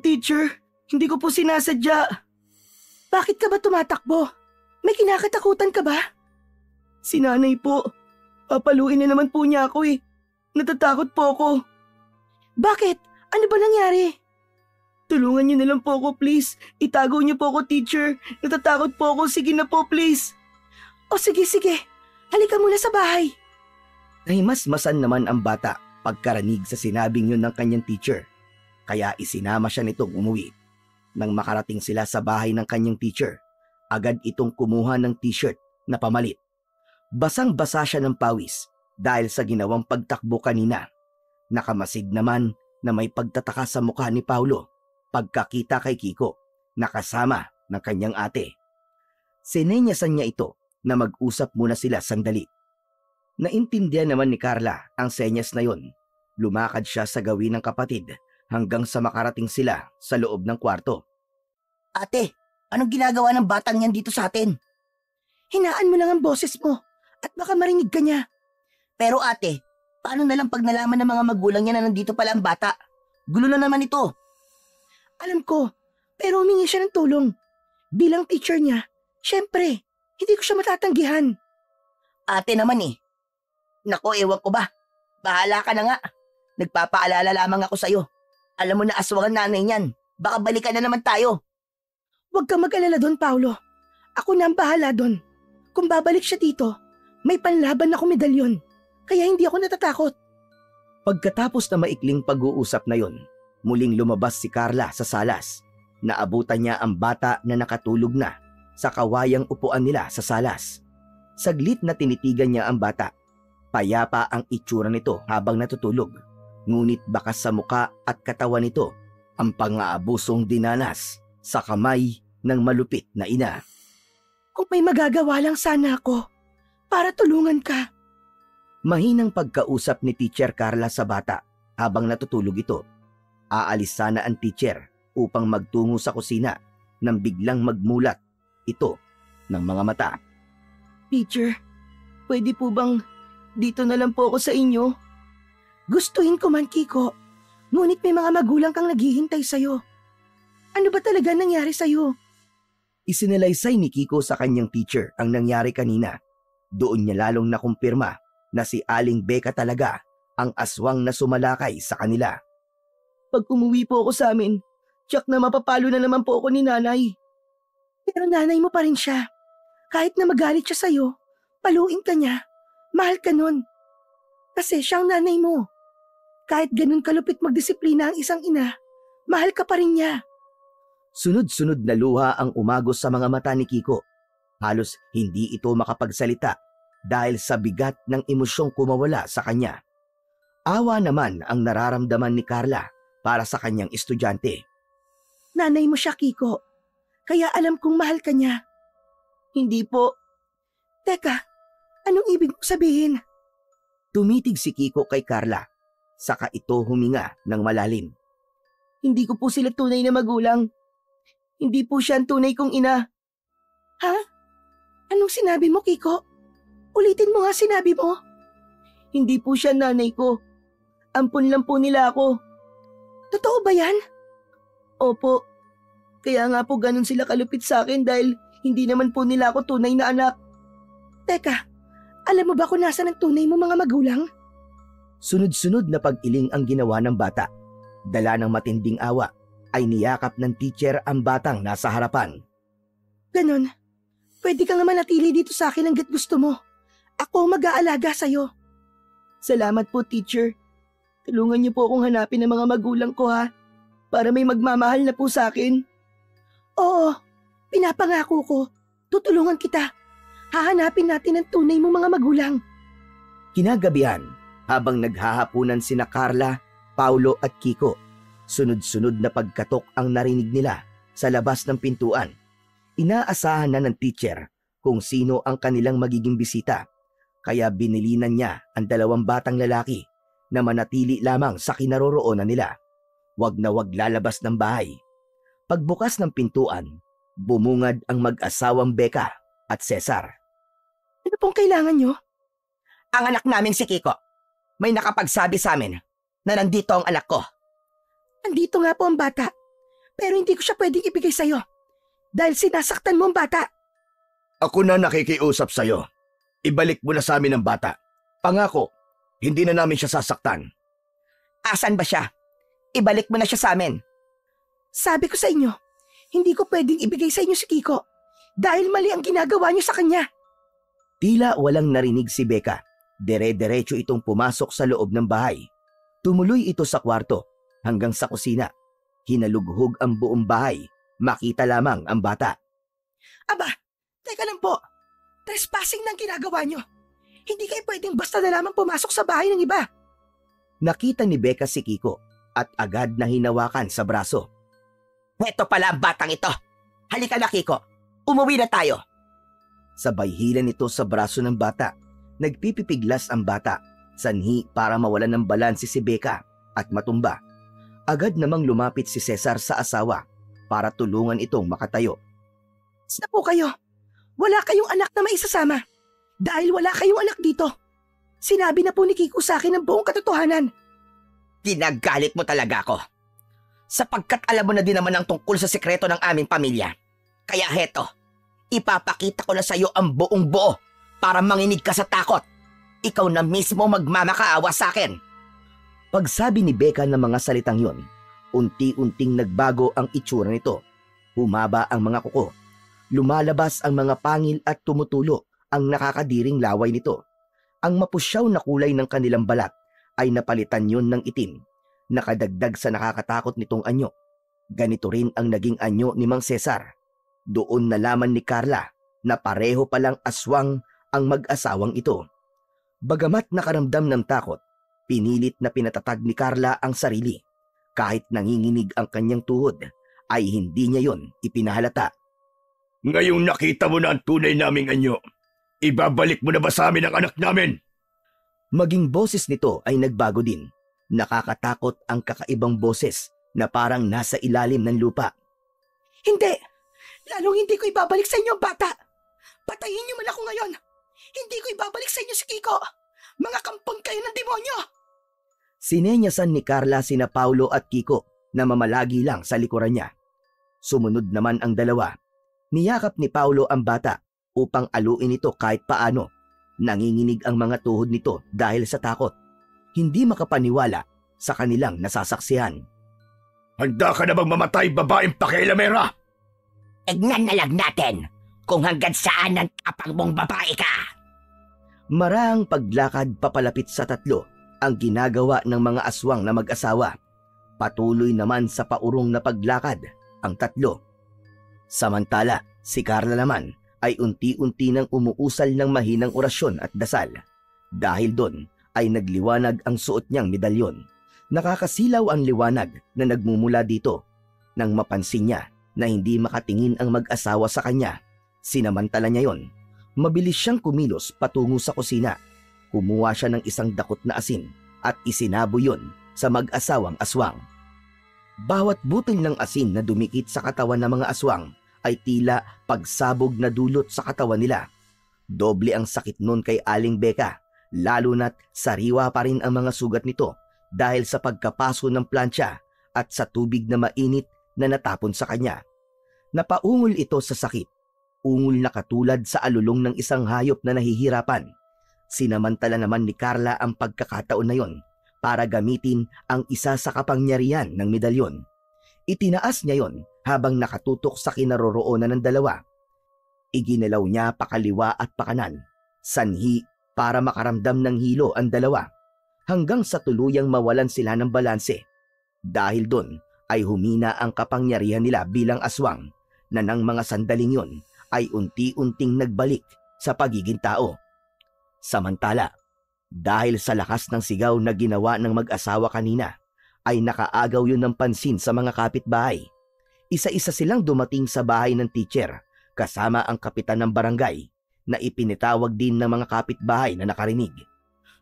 teacher. Hindi ko po sinasadya. Bakit ka ba tumatakbo? May kinakatakutan ka ba? Si nanay po. Papaluin na naman po niya ako eh. Natatakot po ako. Bakit? Ano ba nangyari? Tulungan niyo na lang po ako, please. Itago niyo po ako, teacher. Natatakot po ako. Sige na po, please. O sige. Halika muna sa bahay. Nahimasmasan naman ang bata pagkaranig sa sinabing yun ng kanyang teacher. Kaya isinama siya nitong umuwi. Nang makarating sila sa bahay ng kanyang teacher, agad itong kumuha ng t-shirt na pamalit. Basang-basa siya ng pawis dahil sa ginawang pagtakbo kanina. Nakamasid naman na may pagtataka sa mukha ni Paulo pagkakita kay Kiko na kasama ng kanyang ate. Sinenyasan niya ito na mag-usap muna sila sandali. Naintindihan naman ni Carla ang senyas na yon. Lumakad siya sa gawin ng kapatid hanggang sa makarating sila sa loob ng kwarto. Ate, anong ginagawa ng batang yan dito sa atin? Hinaan mo lang ang boses mo at baka marinig ka niya. Pero ate, paano na lang pag nalaman ng mga magulang niya na nandito pala ang bata? Gulo na naman ito. Alam ko, pero humingi siya ng tulong. Bilang teacher niya, syempre, hindi ko siya matatanggihan. Ate naman eh. Nako, ewan ko ba? Bahala ka na nga. Nagpapaalala lamang ako sa'yo. Alam mo na aswang ang nanay niyan. Baka balikan na naman tayo. Huwag kang mag-alala doon, Paulo. Ako na ang bahala doon. Kung babalik siya dito, may panlaban ako medalyon. Kaya hindi ako natatakot. Pagkatapos na maikling pag-uusap na yon, muling lumabas si Carla sa salas. Naabutan niya ang bata na nakatulog na sa kawayang upuan nila sa salas. Saglit na tinitigan niya ang bata. Payapa ang itsura nito habang natutulog. Ngunit bakas sa muka at katawan nito ang pang-aabusong dinanas sa kamay ng malupit na ina. Kung may magagawa lang sana ako para tulungan ka. Mahinang pagkausap ni Teacher Carla sa bata habang natutulog ito. Aalis sana ang teacher upang magtungo sa kusina nang biglang magmulat ito ng mga mata. Teacher, pwede po bang dito na lang po ako sa inyo? Gustuhin ko man, Kiko. Ngunit may mga magulang kang naghihintay sa'yo. Ano ba talaga nangyari sa'yo? Isinalaysay ni Kiko sa kanyang teacher ang nangyari kanina. Doon niya lalong nakumpirma na si Aling Becca talaga ang aswang na sumalakay sa kanila. Pag umuwi po ako sa amin, tiyak na mapapalo na naman po ako ni nanay. Pero nanay mo pa rin siya. Kahit na magalit siya sa'yo, paluin ka niya. Mahal ka nun. Kasi siya ang nanay mo. Kahit ganun kalupit magdisiplina ang isang ina, mahal ka pa rin niya. Sunod-sunod na luha ang umagos sa mga mata ni Kiko. Halos hindi ito makapagsalita dahil sa bigat ng emosyong kumawala sa kanya. Awa naman ang nararamdaman ni Carla para sa kanyang estudyante. Nanay mo siya, Kiko. Kaya alam kong mahal ka niya. Hindi po. Teka, anong ibig mong sabihin? Tumitig si Kiko kay Carla. Saka ito huminga ng malalim. Hindi ko po sila tunay na magulang. Hindi po siya ang tunay kong ina. Ha? Anong sinabi mo, Kiko? Ulitin mo nga sinabi mo. Hindi po siya nanay ko. Ampon lang po nila ako. Totoo ba yan? Opo. Kaya nga po ganun sila kalupit sa akin dahil hindi naman po nila ako tunay na anak. Teka, alam mo ba kung nasa ng tunay mo mga magulang? Sunod-sunod na pag-iling ang ginawa ng bata. Dala ng matinding awa ay niyakap ng teacher ang batang nasa harapan. Ganon. Pwede kang manatili dito sa akin hanggat gusto mo. Ako ang mag-aalaga sa'yo. Salamat po, teacher. Tulungan niyo po akong hanapin ang mga magulang ko, ha? Para may magmamahal na po sa akin. Oo, pinapangako ko. Tutulungan kita. Hahanapin natin ang tunay mo mga magulang. Kinagabihan, habang naghahapunan sina Carla, Paulo at Kiko, sunod-sunod na pagkatok ang narinig nila sa labas ng pintuan. Inaasahan na ng teacher kung sino ang kanilang magiging bisita, kaya binilinan niya ang dalawang batang lalaki na manatili lamang sa kinaroroonan nila. Wag na wag lalabas ng bahay. Pagbukas ng pintuan, bumungad ang mag-asawang Becca at Cesar. Ano pong kailangan nyo? Ang anak naming si Kiko. May nakapagsabi sa amin na nandito ang anak ko. Andito nga po ang bata. Pero hindi ko siya pwedeng ibigay sa'yo. Dahil sinasaktan mo ang bata. Ako na nakikiusap sa'yo. Ibalik mo na sa amin ang bata. Pangako, hindi na namin siya sasaktan. Asan ba siya? Ibalik mo na siya sa amin. Sabi ko sa inyo, hindi ko pwedeng ibigay sa inyo si Kiko. Dahil mali ang ginagawa niyo sa kanya. Tila walang narinig si Becca. Dire-diretso itong pumasok sa loob ng bahay. Tumuloy ito sa kwarto hanggang sa kusina. Hinalughog ang buong bahay. Makita lamang ang bata. Aba, teka lang po. Trespassing na ang ginagawa niyo. Hindi kayo pwedeng basta na lamang pumasok sa bahay ng iba. Nakita ni Becca si Kiko at agad na hinawakan sa braso. Heto pala ang batang ito. Halika na, Kiko. Umuwi na tayo. Sabay hila nito sa braso ng bata. Nagpipipiglas ang bata, sanhi para mawalan ng balanse si Becca at matumba. Agad namang lumapit si Cesar sa asawa para tulungan itong makatayo. Basta po kayo. Wala kayong anak na maisasama. Dahil wala kayong anak dito. Sinabi na po ni Kiko sa akin ang buong katotohanan. Ginagalit mo talaga ako. Sapagkat alam mo na din naman ang tungkol sa sekreto ng aming pamilya. Kaya heto, ipapakita ko na sa iyo ang buong buo para manginig ka sa takot. Ikaw na mismo magmamakaawa sa akin. Pagsabi ni Becca ng mga salitang yon, unti-unting nagbago ang itsura nito. Humaba ang mga kuko. Lumalabas ang mga pangil at tumutulo ang nakakadiring laway nito. Ang mapusyaw na kulay ng kanilang balat ay napalitan yon ng itim, nakadagdag sa nakakatakot nitong anyo. Ganito rin ang naging anyo ni Mang Cesar. Doon nalaman ni Carla na pareho palang aswang ang mag-asawang ito. Bagamat nakaramdam ng takot, pinilit na pinatatag ni Carla ang sarili. Kahit nanginginig ang kanyang tuhod, ay hindi niya yon ipinahalata. Ngayong nakita mo na ang tunay naming anyo, ibabalik mo na ba sa amin ang anak namin? Maging boses nito ay nagbago din. Nakakatakot ang kakaibang boses na parang nasa ilalim ng lupa. Hindi! Lalong hindi ko ibabalik sa inyo ang bata. Patayin niyo man ako ngayon. Hindi ko ibabalik sa inyo si Kiko. Mga kampon kayo ng demonyo. Sinenyasan ni Carla sina Paulo at Kiko na mamalagi lang sa likuran niya. Sumunod naman ang dalawa. Niyakap ni Paulo ang bata upang aluin ito kahit paano. Nanginginig ang mga tuhod nito dahil sa takot. Hindi makapaniwala sa kanilang nasasaksihan. Handa ka na bang mamatay, babaeng pakialamera? Tignan na lang natin kung hanggang saan ang tapang mong babae ka. Marahang paglakad papalapit sa tatlo ang ginagawa ng mga aswang na mag-asawa. Patuloy naman sa paurong na paglakad ang tatlo. Samantala, si Carla naman ay unti-unti nang umuusal ng mahinang orasyon at dasal. Dahil doon ay nagliwanag ang suot niyang medalyon. Nakakasilaw ang liwanag na nagmumula dito. Nang mapansin niya na hindi makatingin ang mag-asawa sa kanya, sinamantala niya yon. Mabilis siyang kumilos patungo sa kusina. Kumuha siya ng isang dakot na asin at isinabo yon sa mag-asawang aswang. Bawat butil ng asin na dumikit sa katawan ng mga aswang ay tila pagsabog na dulot sa katawan nila. Doble ang sakit nun kay Aling Becca, lalo na't sariwa pa rin ang mga sugat nito dahil sa pagkapaso ng plancha at sa tubig na mainit na natapon sa kanya. Napaungol ito sa sakit, ungol na katulad sa alulong ng isang hayop na nahihirapan. Sinamantala naman ni Carla ang pagkakataon na yon para gamitin ang isa sa kapangyarihan ng medalyon. Itinaas niya yon habang nakatutok sa kinaroroonan ng dalawa. Iginalaw niya pakaliwa at pakanan, sanhi para makaramdam ng hilo ang dalawa, hanggang sa tuluyang mawalan sila ng balanse. Dahil doon ay humina ang kapangyarihan nila bilang aswang na nang mga sandaling yon ay unti-unting nagbalik sa pagiging tao. Samantala, dahil sa lakas ng sigaw na ginawa ng mag-asawa kanina, ay nakaagaw yun ng pansin sa mga kapitbahay. Isa-isa silang dumating sa bahay ng teacher kasama ang kapitan ng barangay na ipinitawag din ng mga kapitbahay na nakarinig.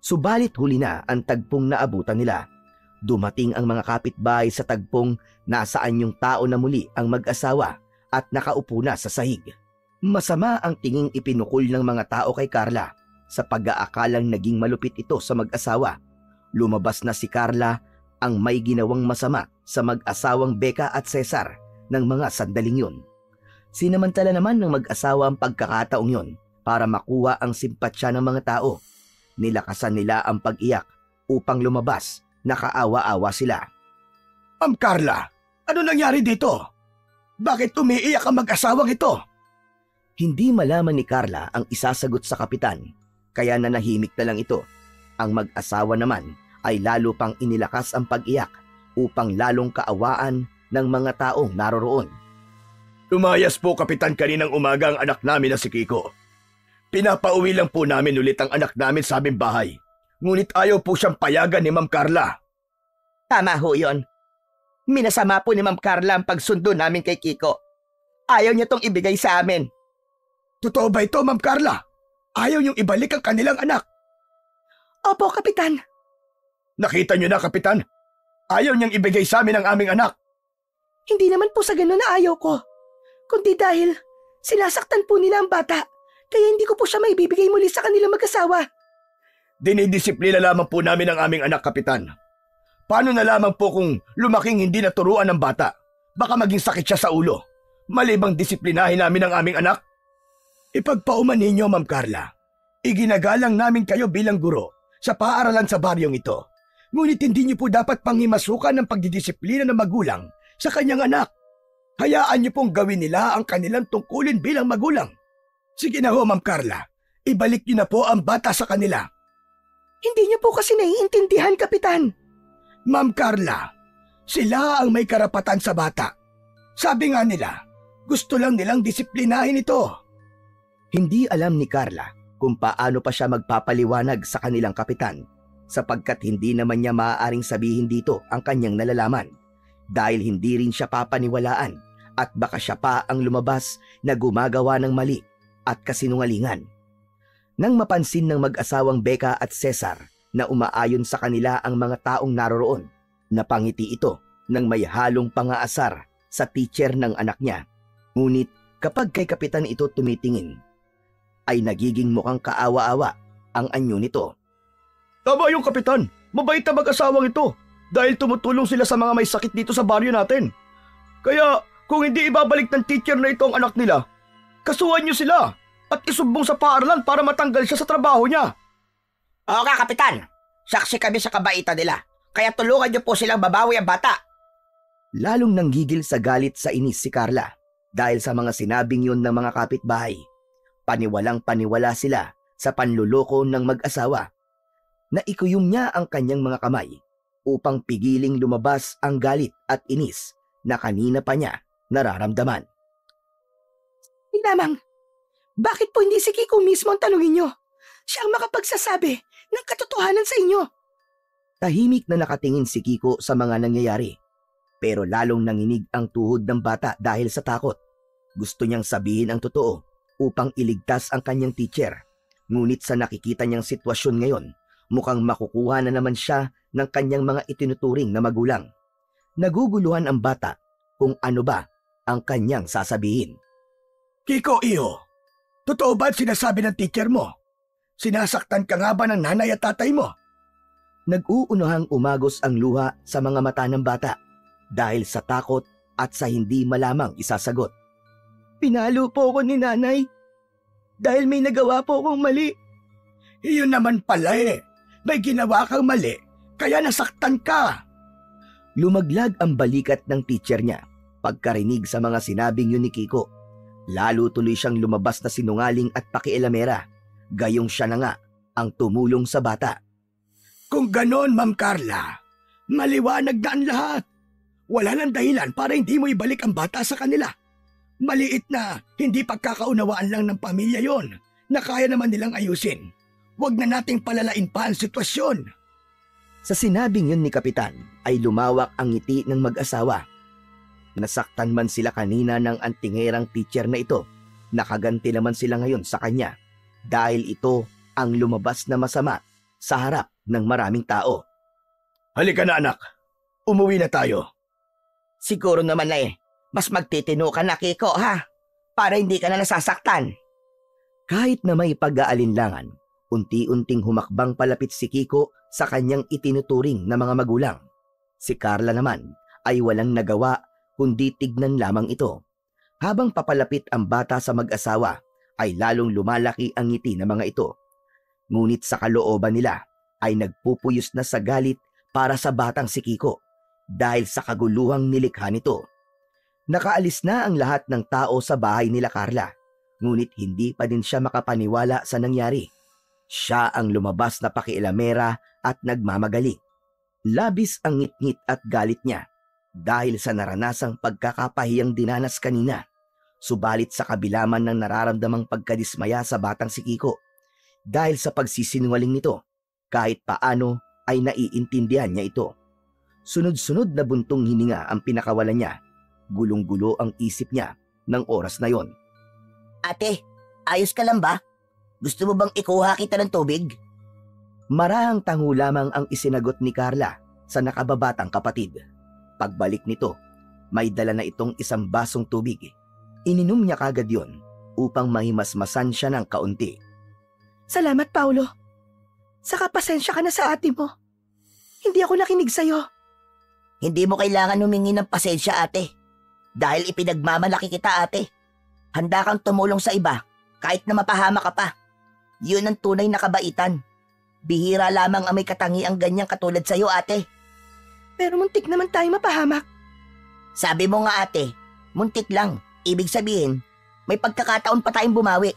Subalit huli na ang tagpong naabutan nila. Dumating ang mga kapitbahay sa tagpong nasaan yung tao na muli ang mag-asawa at nakaupo na sa sahig. Masama ang tinging ipinukol ng mga tao kay Carla sa pag-aakalang naging malupit ito sa mag-asawa. Lumabas na si Carla ang may ginawang masama sa mag-asawang Becca at Cesar ng mga sandaling yun. Sinamantala naman ng mag-asawa ang pagkakataong yun para makuha ang simpatsya ng mga tao. Nilakasan nila ang pag-iyak upang lumabas. Nakaawa-awa sila. Ma'am Carla, ano nangyari dito? Bakit umiiyak ang mag-asawang ito? Hindi malaman ni Carla ang isasagot sa kapitan, kaya nanahimik na lang ito. Ang mag-asawa naman ay lalo pang inilakas ang pag-iyak upang lalong kaawaan ng mga taong naroroon. Lumayas po, Kapitan, kaninang umaga ang anak namin na si Kiko. Pinapauwi lang po namin ulit ang anak namin sa aming bahay. Ngunit ayaw po siyang payagan ni Ma'am Carla. Tama ho yun. Minasama po ni Ma'am Carla ang pagsundo namin kay Kiko. Ayaw niya tong ibigay sa amin. Totoo ba ito, Ma'am Carla? Ayaw niyong ibalik ang kanilang anak. Opo, Kapitan. Nakita niyo na, Kapitan? Ayaw niyang ibigay sa amin ang aming anak. Hindi naman po sa ganun na ayaw ko. Kundi dahil sinasaktan po nila ang bata, kaya hindi ko po siya maibibigay muli sa kanilang mag-asawa. Dinidisiplina lamang po namin ang aming anak, Kapitan. Paano na lamang po kung lumaking hindi naturuan ng bata? Baka maging sakit siya sa ulo. Malibang disiplinahin namin ang aming anak? Ipagpauman ninyo, Ma'am Carla. Iginagalang namin kayo bilang guro sa paaralan sa baryong ito. Ngunit hindi niyo po dapat panghimasukan ng pagdidisiplina ng magulang sa kanyang anak. Hayaan niyo pong gawin nila ang kanilang tungkulin bilang magulang. Sige na ho, Ma'am Carla. Ibalik niyo na po ang bata sa kanila. Hindi niyo po kasi naiintindihan, Kapitan. Ma'am Carla, sila ang may karapatan sa bata. Sabi nga nila, gusto lang nilang disiplinahin ito. Hindi alam ni Carla kung paano pa siya magpapaliwanag sa kanilang kapitan sapagkat hindi naman niya maaaring sabihin dito ang kanyang nalalaman dahil hindi rin siya papaniwalaan at baka siya pa ang lumabas na gumagawa ng mali at kasinungalingan. Nang mapansin ng mag-asawang Becca at Cesar na umaayon sa kanila ang mga taong naroroon, napangiti ito ng may halong pangaasar sa teacher ng anak niya. Ngunit kapag kay kapitan ito tumitingin, ay nagiging mukhang kaawa-awa ang anyo nito. Tama yung kapitan, mabait na mag-asawang ito dahil tumutulong sila sa mga may sakit dito sa baryo natin. Kaya kung hindi ibabalik ng teacher na ito ang anak nila, kasuhan niyo sila at isumbong sa paaralan para matanggal siya sa trabaho niya. Oo ka, Kapitan. Saksi kami sa kabaitan nila. Kaya tulungan niyo po silang babawi ang bata. Lalong nanggigil sa galit sa inis si Carla dahil sa mga sinabing yun ng mga kapitbahay. Paniwalang paniwala sila sa panluloko ng mag-asawa. Naikuyom niya ang kanyang mga kamay upang pigiling lumabas ang galit at inis na kanina pa niya nararamdaman. Lamang, bakit po hindi si Kiko mismo ang tanungin niyo? Siya ang makapagsasabi ng katotohanan sa inyo. Tahimik na nakatingin si Kiko sa mga nangyayari, pero lalong nanginig ang tuhod ng bata dahil sa takot. Gusto niyang sabihin ang totoo upang iligtas ang kanyang teacher. Ngunit sa nakikita niyang sitwasyon ngayon, mukhang makukuha na naman siya ng kanyang mga itinuturing na magulang. Naguguluhan ang bata kung ano ba ang kanyang sasabihin. Kiko, iyo, totoo ba at sinasabi ng teacher mo? Sinasaktan ka nga ba ng nanay at tatay mo? Nag-uunuhang umagos ang luha sa mga mata ng bata dahil sa takot at sa hindi malamang isasagot. Pinalo po ako ni nanay dahil may nagawa po akong mali. Iyon naman pala eh. May ginawa kang mali, kaya nasaktan ka. Lumaglag ang balikat ng teacher niya pagkarinig sa mga sinabing yun ni Kiko. Lalo tuloy siyang lumabas na sinungaling at pakialamera. Gayong siya na nga ang tumulong sa bata. Kung ganon, Ma'am Carla, maliwanag na ang lahat. Wala nang dahilan para hindi mo ibalik ang bata sa kanila. Maliit na hindi pagkakaunawaan lang ng pamilya yon na kaya naman nilang ayusin. Huwag na nating palalain pa ang sitwasyon. Sa sinabing yun ni Kapitan ay lumawak ang ngiti ng mag-asawa. Nasaktan man sila kanina ng antingerang teacher na ito, nakaganti naman sila ngayon sa kanya dahil ito ang lumabas na masama sa harap ng maraming tao. Halika na anak, umuwi na tayo. Siguro naman na mas magtitino ka na, Kiko, ha? Para hindi ka na nasasaktan. Kahit na may pag-aalinlangan, unti-unting humakbang palapit si Kiko sa kanyang itinuturing na mga magulang. Si Carla naman ay walang nagawa kundi tignan lamang ito. Habang papalapit ang bata sa mag-asawa, ay lalong lumalaki ang ngiti ng mga ito. Ngunit sa kalooban nila ay nagpupuyos na sa galit para sa batang si Kiko dahil sa kaguluhang nilikha nito. Nakaalis na ang lahat ng tao sa bahay nila Carla, ngunit hindi pa din siya makapaniwala sa nangyari. Siya ang lumabas na pakialamera at nagmamagali. Labis ang ngit-ngit at galit niya dahil sa naranasang pagkakapahiyang dinanas kanina. Subalit sa kabilaman ng nararamdamang pagkadismaya sa batang si Kiko dahil sa pagsisinungaling nito, kahit paano ay naiintindihan niya ito. Sunod-sunod na buntong hininga ang pinakawalan niya. Gulong-gulo ang isip niya ng oras na yon. Ate, ayos ka lang ba? Gusto mo bang ikuha kita ng tubig? Marahang tango lamang ang isinagot ni Carla sa nakababatang kapatid. Pagbalik nito, may dala na itong isang basong tubig. Ininom niya kagad yon upang mahimasmasan siya ng kaunti. Salamat, Paulo. Saka pasensya ka na sa ate mo. Hindi ako nakinig sa'yo. Hindi mo kailangan humingi ng pasensya, ate. Dahil ipinagmamalaki kita, ate. Handa kang tumulong sa iba kahit na mapahama ka pa. Yun ang tunay na kabaitan. Bihira lamang ang may katangiang ganyang katulad sa'yo, ate. Pero muntik naman tayo mapahamak. Sabi mo nga, ate, muntik lang. Ibig sabihin, may pagkakataon pa tayong bumawi.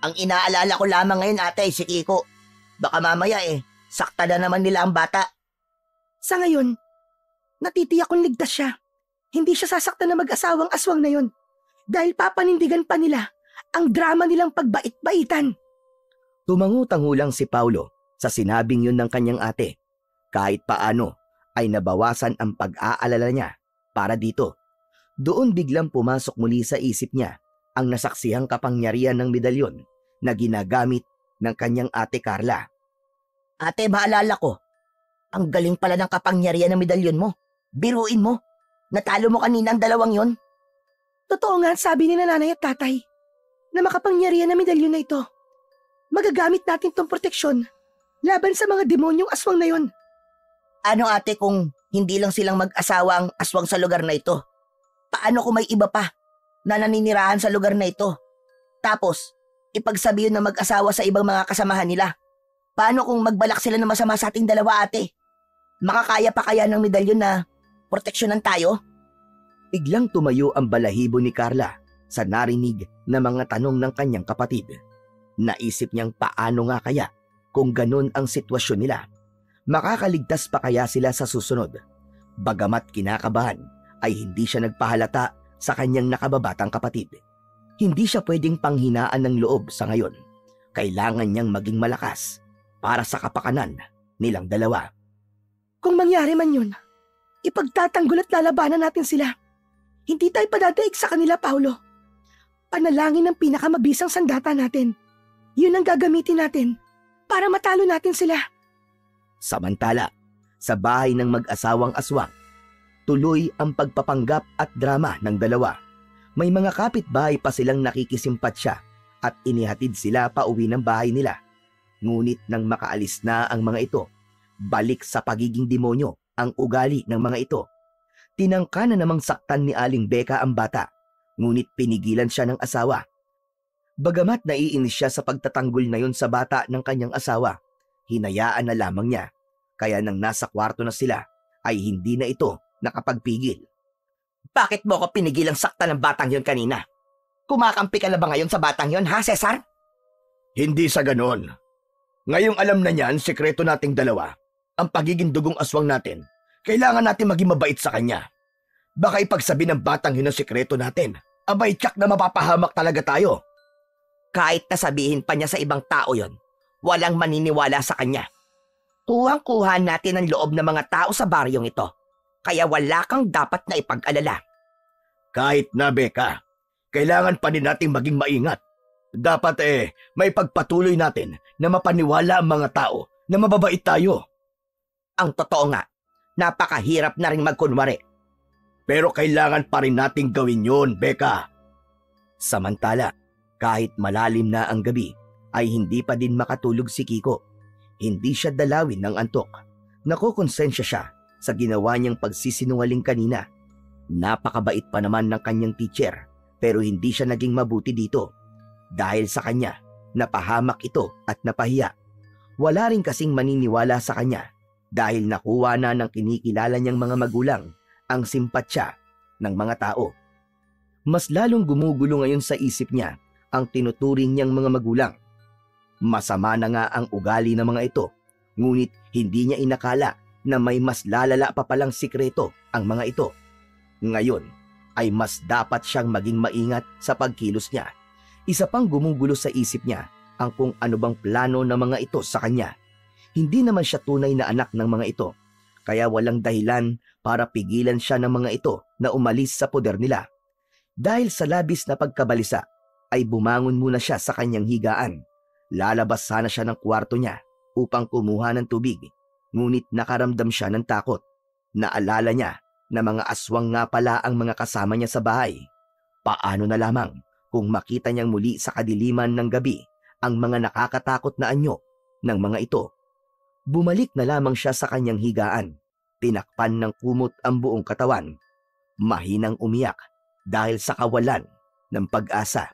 Ang inaalala ko lamang ngayon, ate, si Kiko. Baka mamaya sakta na naman nila ang bata. Sa ngayon, natitiyak kong ligtas siya. Hindi siya sasaktan na mag-asawang aswang na yon. Dahil papanindigan pa nila ang drama nilang pagbait-baitan. Tumangu-tango lang si Paulo sa sinabing yun ng kanyang ate. Kahit paano ay nabawasan ang pag-aalala niya para dito. Doon biglang pumasok muli sa isip niya ang nasaksihang kapangyarihan ng medalyon na ginagamit ng kanyang ate Carla. Ate, maalala ko. Ang galing pala ng kapangyarihan ng medalyon mo. Biruin mo. Natalo mo kanina ang dalawang yon. Totoo nga ang sabi ni nanay at tatay na makapangyarihan na medalyon na ito. Magagamit natin tong proteksyon laban sa mga demonyong aswang na yon. Ano, ate, kung hindi lang silang mag-asawa ang aswang sa lugar na ito? Paano kung may iba pa na naninirahan sa lugar na ito? Tapos, ipagsabihin na mag-asawa sa ibang mga kasamahan nila. Paano kung magbalak sila na masama sa ating dalawa, ate? Makakaya pa kaya ng medalyon na proteksyonan tayo? Biglang tumayo ang balahibo ni Carla sa narinig na mga tanong ng kanyang kapatid. Naisip niyang paano nga kaya kung ganun ang sitwasyon nila. Makakaligtas pa kaya sila sa susunod? Bagamat kinakabahan, ay hindi siya nagpahalata sa kanyang nakababatang kapatid. Hindi siya pwedeng panghinaan ng loob sa ngayon. Kailangan niyang maging malakas para sa kapakanan nilang dalawa. Kung mangyari man yun, ipagtatanggol at lalabanan natin sila. Hindi tayo padadaig sa kanila, Paulo. Panalangin ang pinakamabisang sandata natin. Yun ang gagamitin natin para matalo natin sila. Samantala, sa bahay ng mag-asawang aswang, tuloy ang pagpapanggap at drama ng dalawa. May mga kapitbahay pa silang nakikisimpatsya at inihatid sila pauwi ng bahay nila. Ngunit nang makaalis na ang mga ito, balik sa pagiging demonyo ang ugali ng mga ito. Tinangka na namang saktan ni Aling Becca ang bata, ngunit pinigilan siya ng asawa. Bagamat naiinis siya sa pagtatanggol na yon sa bata ng kanyang asawa, hinayaan na lamang niya. Kaya nang nasa kwarto na sila, ay hindi na ito nakapagpigil. Bakit mo ko pinigilang sakta ng batang yon kanina? Kumakampi ka na ba ngayon sa batang yon, ha, Cesar? Hindi sa ganon. Ngayong alam na niyan, sekreto nating dalawa, ang pagiging dugong aswang natin, kailangan natin maging mabait sa kanya. Baka ipagsabi ng batang yun ang sekreto natin, abay tsak na mapapahamak talaga tayo. Kahit nasabihin pa niya sa ibang tao yon, walang maniniwala sa kanya. Kuhang-kuha natin ang loob ng mga tao sa baryong ito, kaya wala kang dapat na ipag-alala. Kahit na, Becca, kailangan pa din nating maging maingat. Dapat may pagpatuloy natin na mapaniwala ang mga tao na mababait tayo. Ang totoo nga, napakahirap na rin magkunwari. Pero kailangan pa rin nating gawin yun, Becca. Samantala, kahit malalim na ang gabi, ay hindi pa din makatulog si Kiko. Hindi siya dalawin ng antok. Nakokonsensya siya sa ginawa niyang pagsisinungaling kanina. Napakabait pa naman ng kanyang teacher, pero hindi siya naging mabuti dito. Dahil sa kanya, napahamak ito at napahiya. Wala rin kasing maniniwala sa kanya dahil nakuha na ng kinikilala niyang mga magulang ang simpatsya ng mga tao. Mas lalong gumugulo ngayon sa isip niya ang tinuturing niyang mga magulang. Masama na nga ang ugali ng mga ito, ngunit hindi niya inakala na may mas lalala pa palang sikreto ang mga ito. Ngayon ay mas dapat siyang maging maingat sa pagkilos niya. Isa pang gumugulo sa isip niya ang kung ano bang plano ng mga ito sa kanya. Hindi naman siya tunay na anak ng mga ito, kaya walang dahilan para pigilan siya ng mga ito na umalis sa poder nila. Dahil sa labis na pagkabalisa, ay bumangon muna siya sa kanyang higaan. Lalabas sana siya ng kwarto niya upang kumuha ng tubig, ngunit nakaramdam siya ng takot. Naalala niya na mga aswang nga pala ang mga kasama niya sa bahay. Paano na lamang kung makita niyang muli sa kadiliman ng gabi ang mga nakakatakot na anyo ng mga ito. Bumalik na lamang siya sa kanyang higaan. Tinakpan ng kumot ang buong katawan. Mahinang umiyak dahil sa kawalan ng pag-asa.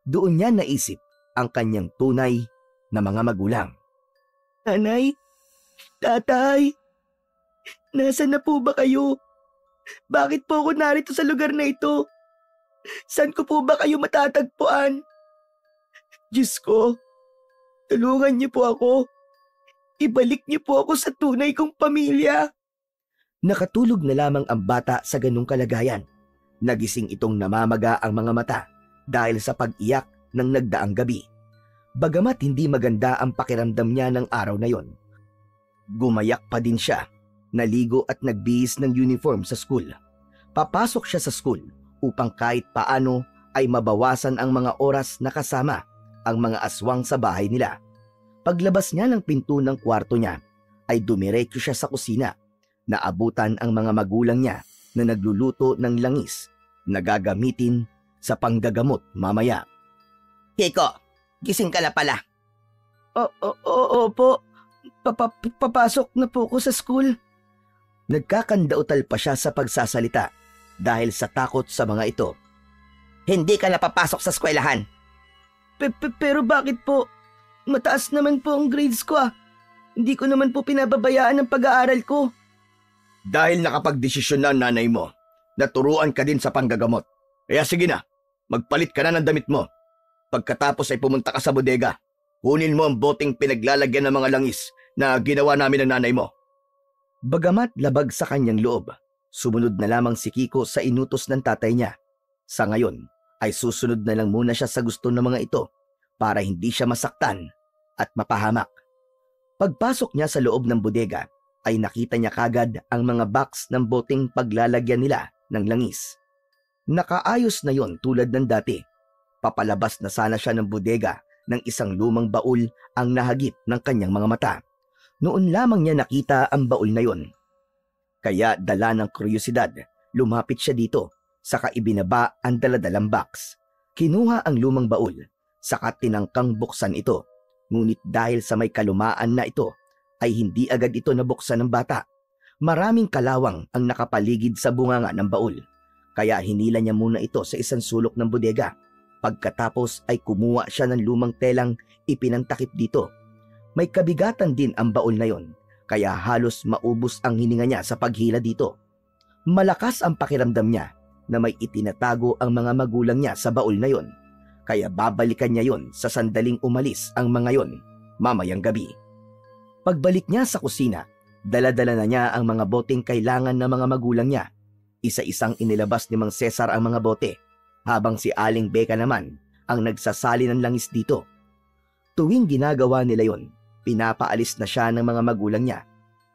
Doon niya naisip ang kanyang tunay na mga magulang. Nanay, tatay, nasaan na po ba kayo? Bakit po ako narito sa lugar na ito? Saan ko po ba kayo matatagpuan? Diyos ko, tulungan niyo po ako. Ibalik niyo po ako sa tunay kong pamilya. Nakatulog na lamang ang bata sa ganung kalagayan. Nagising itong namamaga ang mga mata dahil sa pag-iyak ng nagdaang gabi. Bagamat hindi maganda ang pakiramdam niya ng araw na yon, gumayak pa din siya, naligo at nagbihis ng uniform sa school. Papasok siya sa school upang kahit paano ay mabawasan ang mga oras na kasama ang mga aswang sa bahay nila. Paglabas niya ng pinto ng kwarto niya, ay dumiretso siya sa kusina. Naabutan ang mga magulang niya na nagluluto ng langis na gagamitin sa panggagamot mamaya. Kiko, gising ka na pala. Opo, papasok na po ako sa school. Nagkakandautal pa siya sa pagsasalita dahil sa takot sa mga ito. Hindi ka na papasok sa eskwelahan. Pero bakit po? Mataas naman po ang grades ko ah. Hindi ko naman po pinababayaan ang pag-aaral ko. Dahil nakapagdesisyon na ang nanay mo, naturuan ka din sa panggagamot. Kaya sige na, magpalit ka na ng damit mo. Pagkatapos ay pumunta ka sa bodega. Kunin mo ang boteng pinaglalagyan ng mga langis na ginawa namin ng nanay mo. Bagamat labag sa kanyang loob, sumunod na lamang si Kiko sa inutos ng tatay niya. Sa ngayon ay susunod na lang muna siya sa gusto ng mga ito para hindi siya masaktan at mapahamak. Pagpasok niya sa loob ng bodega ay nakita niya kagad ang mga box ng boteng paglalagyan nila ng langis. Nakaayos na yon tulad ng dati. Papalabas na sana siya ng bodega ng isang lumang baul ang nahagip ng kanyang mga mata. Noon lamang niya nakita ang baul na yon. Kaya dala ng kuryosidad, lumapit siya dito, saka ibinaba ang daladalang box. Kinuha ang lumang baul, saka tinangkang buksan ito. Ngunit dahil sa may kalumaan na ito, ay hindi agad ito nabuksan ng bata. Maraming kalawang ang nakapaligid sa bunganga ng baul, kaya hinila niya muna ito sa isang sulok ng bodega. Pagkatapos ay kumuha siya ng lumang telang ipinantakip dito. May kabigatan din ang baul na yon, kaya halos maubos ang hininga niya sa paghila dito. Malakas ang pakiramdam niya na may itinatago ang mga magulang niya sa baul na yon, kaya babalikan niya yon sa sandaling umalis ang mga yon mamayang gabi. Pagbalik niya sa kusina, dala-dala na niya ang mga boteng kailangan ng mga magulang niya. Isa-isang inilabas ni Mang Cesar ang mga bote, habang si Aling Beka naman ang nagsasali ng langis dito. Tuwing ginagawa nila yon, pinapaalis na siya ng mga magulang niya.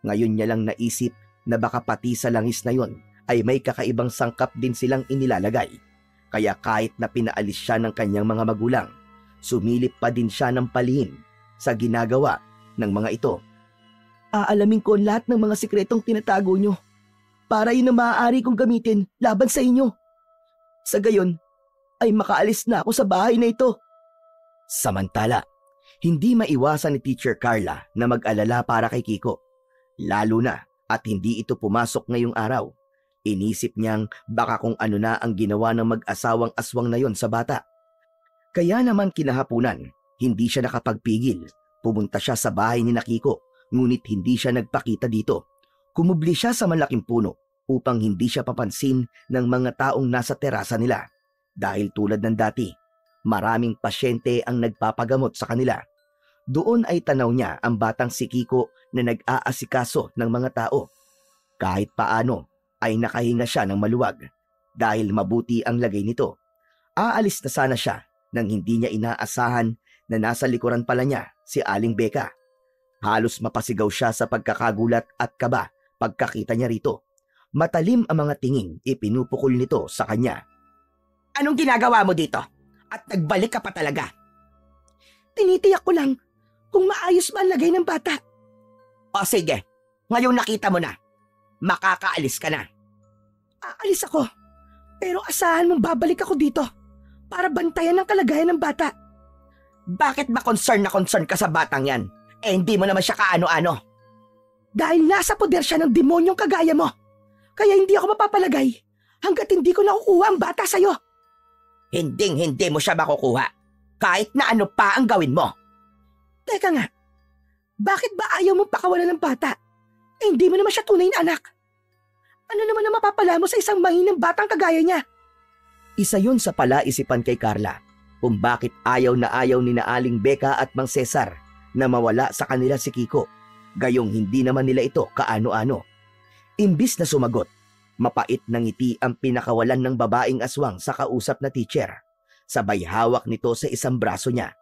Ngayon niya lang naisip na baka pati sa langis na yon ay may kakaibang sangkap din silang inilalagay. Kaya kahit na pinaalis siya ng kanyang mga magulang, sumilip pa din siya ng palihim sa ginagawa ng mga ito. Aalamin ko lahat ng mga sikretong tinatago nyo para yun ang maaari kong gamitin laban sa inyo. Sa gayon, ay makaalis na ako sa bahay na ito. Samantala, hindi maiwasan ni Teacher Carla na mag-alala para kay Kiko. Lalo na at hindi ito pumasok ngayong araw. Inisip niyang baka kung ano na ang ginawa ng mag-asawang aswang na yon sa bata. Kaya naman kinahapunan, hindi siya nakapagpigil. Pumunta siya sa bahay ni Kiko, ngunit hindi siya nagpakita dito. Kumubli siya sa malaking puno upang hindi siya papansin ng mga taong nasa terasa nila. Dahil tulad ng dati, maraming pasyente ang nagpapagamot sa kanila. Doon ay tanaw niya ang batang si Kiko na nag-aasikaso ng mga tao. Kahit paano ay nakahinga siya ng maluwag dahil mabuti ang lagay nito. Aalis na sana siya nang hindi niya inaasahan na nasa likuran pala niya si Aling Beka. Halos mapasigaw siya sa pagkakagulat at kaba Pagkakita niya rito, matalim ang mga tingin ipinupukol nito sa kanya. Anong ginagawa mo dito? At nagbalik ka pa talaga. Tinitiyak ko lang kung maayos ba ang lagay ng bata. O sige, ngayong nakita mo na, makakaalis ka na. Aalis ako. Pero asahan mong babalik ako dito para bantayan ang kalagayan ng bata. Bakit ba concern na concern ka sa batang yan? Eh hindi mo naman siya kaano-ano. Dahil nasa poder siya ng demonyong kagaya mo. Kaya hindi ako mapapalagay hanggat hindi ko nakukuha ang bata sa'yo. Hindi mo siya makukuha. Kahit na ano pa ang gawin mo. Teka nga, bakit ba ayaw mong pakawalan ng bata? Eh hindi mo naman siya tunay na anak. Ano naman ang mapapala mo sa isang mahinang batang kagaya niya? Isa yun sa palaisipan kay Carla kung bakit ayaw na ayaw ni na Aling Becca at Mang Cesar na mawala sa kanila si Kiko, gayong hindi naman nila ito kaano-ano. Imbis na sumagot, mapait na ngiti ang pinakawalan ng babaeng aswang sa kausap na teacher. Sabay hawak nito sa isang braso niya.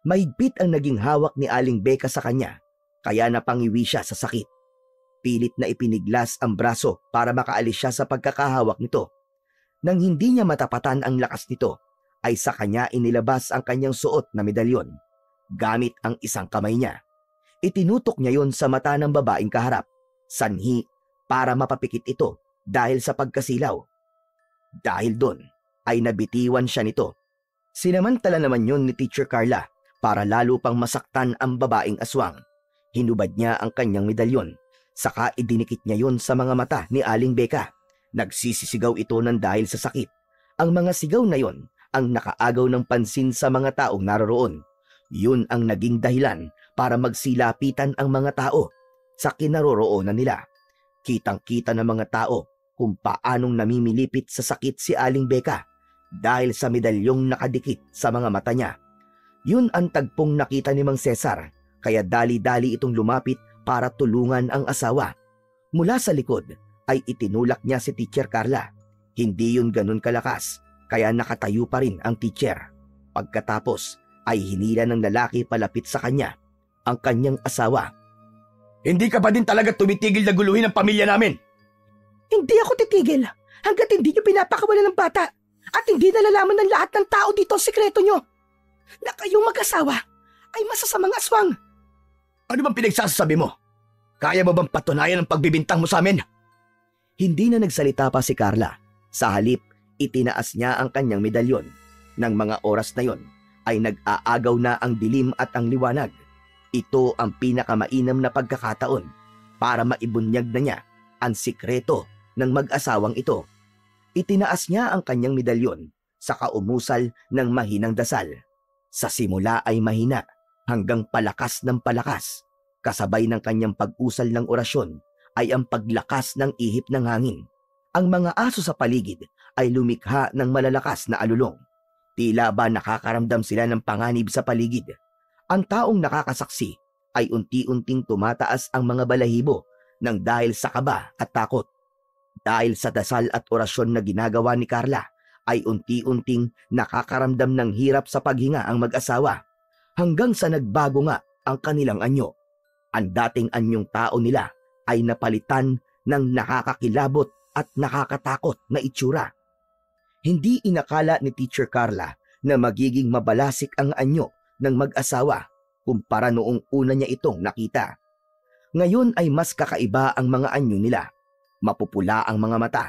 Mahigpit ang naging hawak ni Aling Becca sa kanya, kaya napangiwi siya sa sakit. Pilit na ipiniglas ang braso para makaalis siya sa pagkakahawak nito. Nang hindi niya matapatan ang lakas nito, ay sa kanya inilabas ang kanyang suot na medalyon. Gamit ang isang kamay niya. Itinutok niya yon sa mata ng babaeng kaharap, sanhi para mapapikit ito dahil sa pagkasilaw. Dahil doon ay nabitiwan siya nito. Sinamantala naman yon ni Teacher Carla para lalo pang masaktan ang babaeng aswang. Hinubad niya ang kanyang medalyon, saka idinikit niya yon sa mga mata ni Aling Becca. Nagsisisigaw ito ng dahil sa sakit. Ang mga sigaw na yon ang nakaagaw ng pansin sa mga taong naroroon. Yun ang naging dahilan para magsilapitan ang mga tao sa kinaroroonan nila. Kitang-kita ng mga tao kung paanong namimilipit sa sakit si Aling Becca dahil sa medalyong nakadikit sa mga mata niya. Yun ang tagpong nakita ni Mang Cesar, kaya dali-dali itong lumapit para tulungan ang asawa. Mula sa likod ay itinulak niya si Teacher Carla. Hindi yun ganun kalakas, kaya nakatayo pa rin ang teacher. Pagkatapos ay hinila ng lalaki palapit sa kanya, ang kanyang asawa. Hindi ka ba din talaga tumitigil na guluhin ang pamilya namin? Hindi ako titigil hanggat hindi niyo pinapakawalan ng bata at hindi nalalaman ng lahat ng tao dito ang sikreto niyo na kayong mag-asawa ay masasamang aswang. Ano bang pinagsasabi mo? Kaya mo bang patunayan ang pagbibintang mo sa amin? Hindi na nagsalita pa si Carla. Sa halip, itinaas niya ang kanyang medalyon. Nang mga oras na yon, ay nag-aagaw na ang dilim at ang liwanag. Ito ang pinakamainam na pagkakataon para maibunyag na niya ang sikreto ng mag-asawang ito. Itinaas niya ang kanyang medalyon, saka umusal ng mahinang dasal. Sa simula ay mahina hanggang palakas ng palakas. Kasabay ng kanyang pag-usal ng orasyon ay ang paglakas ng ihip ng hangin. Ang mga aso sa paligid ay lumikha ng malalakas na alulong. Tila ba nakakaramdam sila ng panganib sa paligid. Ang taong nakakasaksi ay unti-unting tumataas ang mga balahibo ng dahil sa kaba at takot. Dahil sa dasal at orasyon na ginagawa ni Carla, ay unti-unting nakakaramdam ng hirap sa paghinga ang mag-asawa, hanggang sa nagbago nga ang kanilang anyo. Ang dating anyong tao nila ay napalitan ng nakakakilabot at nakakatakot na itsura. Hindi inakala ni Teacher Carla na magiging mabalasik ang anyo ng mag-asawa kumpara noong una niya itong nakita. Ngayon ay mas kakaiba ang mga anyo nila. Mapupula ang mga mata,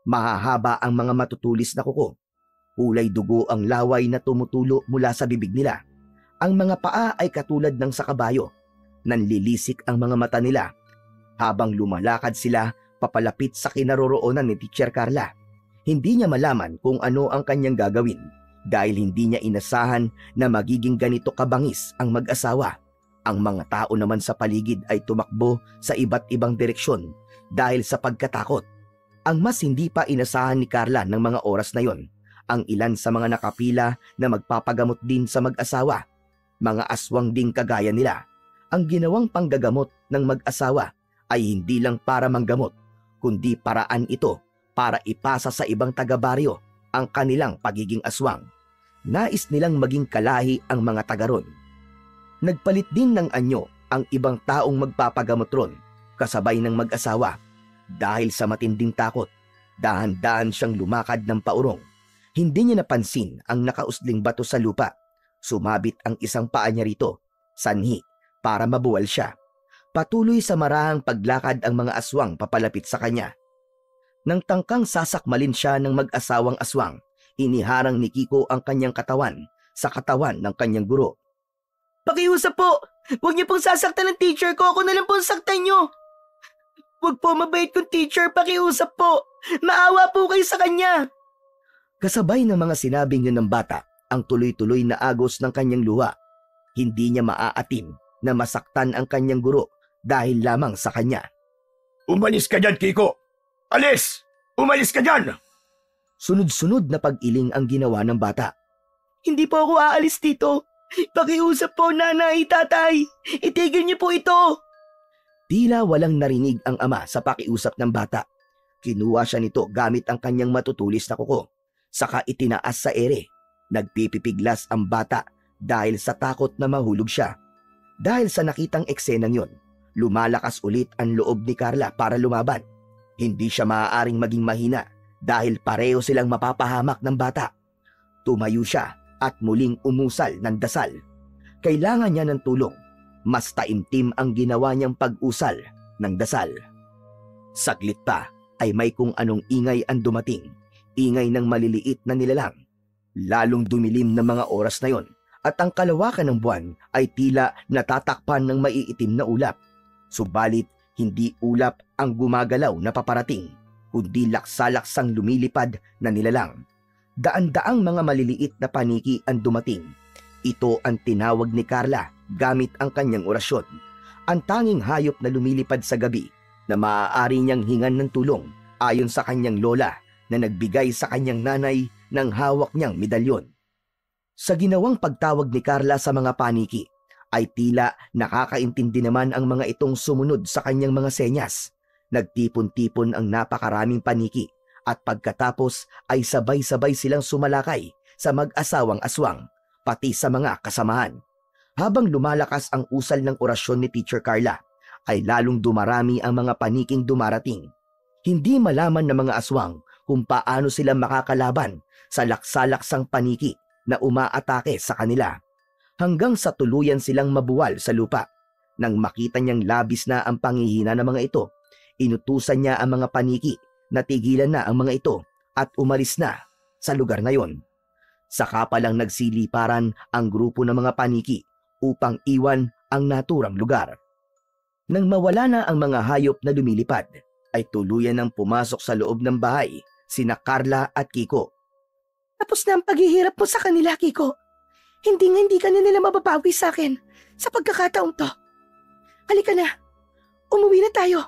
mahahaba ang mga matutulis na kuko, kulay dugo ang laway na tumutulo mula sa bibig nila. Ang mga paa ay katulad ng sa kabayo. Nanlilisik ang mga mata nila habang lumalakad sila papalapit sa kinaroroonan ni Teacher Carla. Hindi niya malaman kung ano ang kanyang gagawin dahil hindi niya inasahan na magiging ganito kabangis ang mag-asawa. Ang mga tao naman sa paligid ay tumakbo sa iba't ibang direksyon dahil sa pagkatakot. Ang mas hindi pa inasahan ni Carla ng mga oras na yon, ang ilan sa mga nakapila na magpapagamot din sa mag-asawa. Mga aswang ding kagaya nila. Ang ginawang panggagamot ng mag-asawa ay hindi lang para manggamot, kundi paraan ito para ipasa sa ibang taga-baryo ang kanilang pagiging aswang. Nais nilang maging kalahi ang mga taga ron. Nagpalit din ng anyo ang ibang taong magpapagamot ron, kasabay ng mag-asawa Dahil sa matinding takot, dahan-dahan siyang lumakad ng paurong. Hindi niya napansin ang nakausling bato sa lupa. Sumabit ang isang paa niya rito, sanhi, para mabuwal siya. Patuloy sa marahang paglakad ang mga aswang papalapit sa kanya. Nang tangkang sasakmalin siya ng mag-asawang aswang, iniharang ni Kiko ang kanyang katawan sa katawan ng kanyang guro. Pakiusap po! Huwag niyo pong sasaktan ng teacher ko. Ako na lang pong saktan niyo. Huwag po, mabait kong teacher. Pakiusap po. Maawa po kayo sa kanya. Kasabay ng mga sinabing yun ng bata, ang tuloy-tuloy na agos ng kanyang luha. Hindi niya maaatim na masaktan ang kanyang guro dahil lamang sa kanya. Umalis ka dyan, Kiko! Alis! Umalis ka dyan! Sunod-sunod na pag-iling ang ginawa ng bata. Hindi po ako aalis dito. Pakiusap po, nanay, tatay. Itigil niyo po ito. Tila walang narinig ang ama sa pakiusap ng bata. Kinuha siya nito gamit ang kanyang matutulis na kuko. Saka itinaas sa ere. Nagpipipiglas ang bata dahil sa takot na mahulog siya. Dahil sa nakitang eksenang yon, lumalakas ulit ang loob ni Carla para lumaban. Hindi siya maaaring maging mahina dahil pareho silang mapapahamak ng bata. Tumayo siya at muling umusal ng dasal. Kailangan niya ng tulong. Mas taimtim ang ginawa niyang pag-usal ng dasal. Saglit pa ay may kung anong ingay ang dumating. Ingay ng maliliit na nilalang. Lalong dumilim na mga oras na yon at ang kalawakan ng buwan ay tila natatakpan ng maiitim na ulap. Subalit hindi ulap ang gumagalaw na paparating, kundi laksa-laksang lumilipad na nilalang. Daan-daang mga maliliit na paniki ang dumating. Ito ang tinawag ni Carla gamit ang kanyang orasyon. Ang tanging hayop na lumilipad sa gabi na maaari niyang hingan ng tulong ayon sa kanyang lola na nagbigay sa kanyang nanay ng hawak niyang medalyon. Sa ginawang pagtawag ni Carla sa mga paniki, ay tila nakakaintindi naman ang mga itong sumunod sa kanyang mga senyas. Nagtipon-tipon ang napakaraming paniki at pagkatapos ay sabay-sabay silang sumalakay sa mag-asawang aswang, pati sa mga kasamahan. Habang lumalakas ang usal ng orasyon ni Teacher Carla, ay lalong dumarami ang mga paniking dumarating. Hindi malaman ng mga aswang kung paano sila makakalaban sa laksa-laksang paniki na umaatake sa kanila. Hanggang sa tuluyan silang mabuwal sa lupa. Nang makita niyang labis na ang panghihina ng mga ito, inutusan niya ang mga paniki na tigilan na ang mga ito at umalis na sa lugar na yon. Saka palang nagsiliparan ang grupo ng mga paniki upang iwan ang naturang lugar. Nang mawala na ang mga hayop na lumilipad, ay tuluyan ng pumasok sa loob ng bahay sina Carla at Kiko. Tapos na ang paghihirap mo sa kanila, Kiko. Hindi ka na nila mababawi sa akin sa pagkakataong to. Halika na. Umuwi na tayo.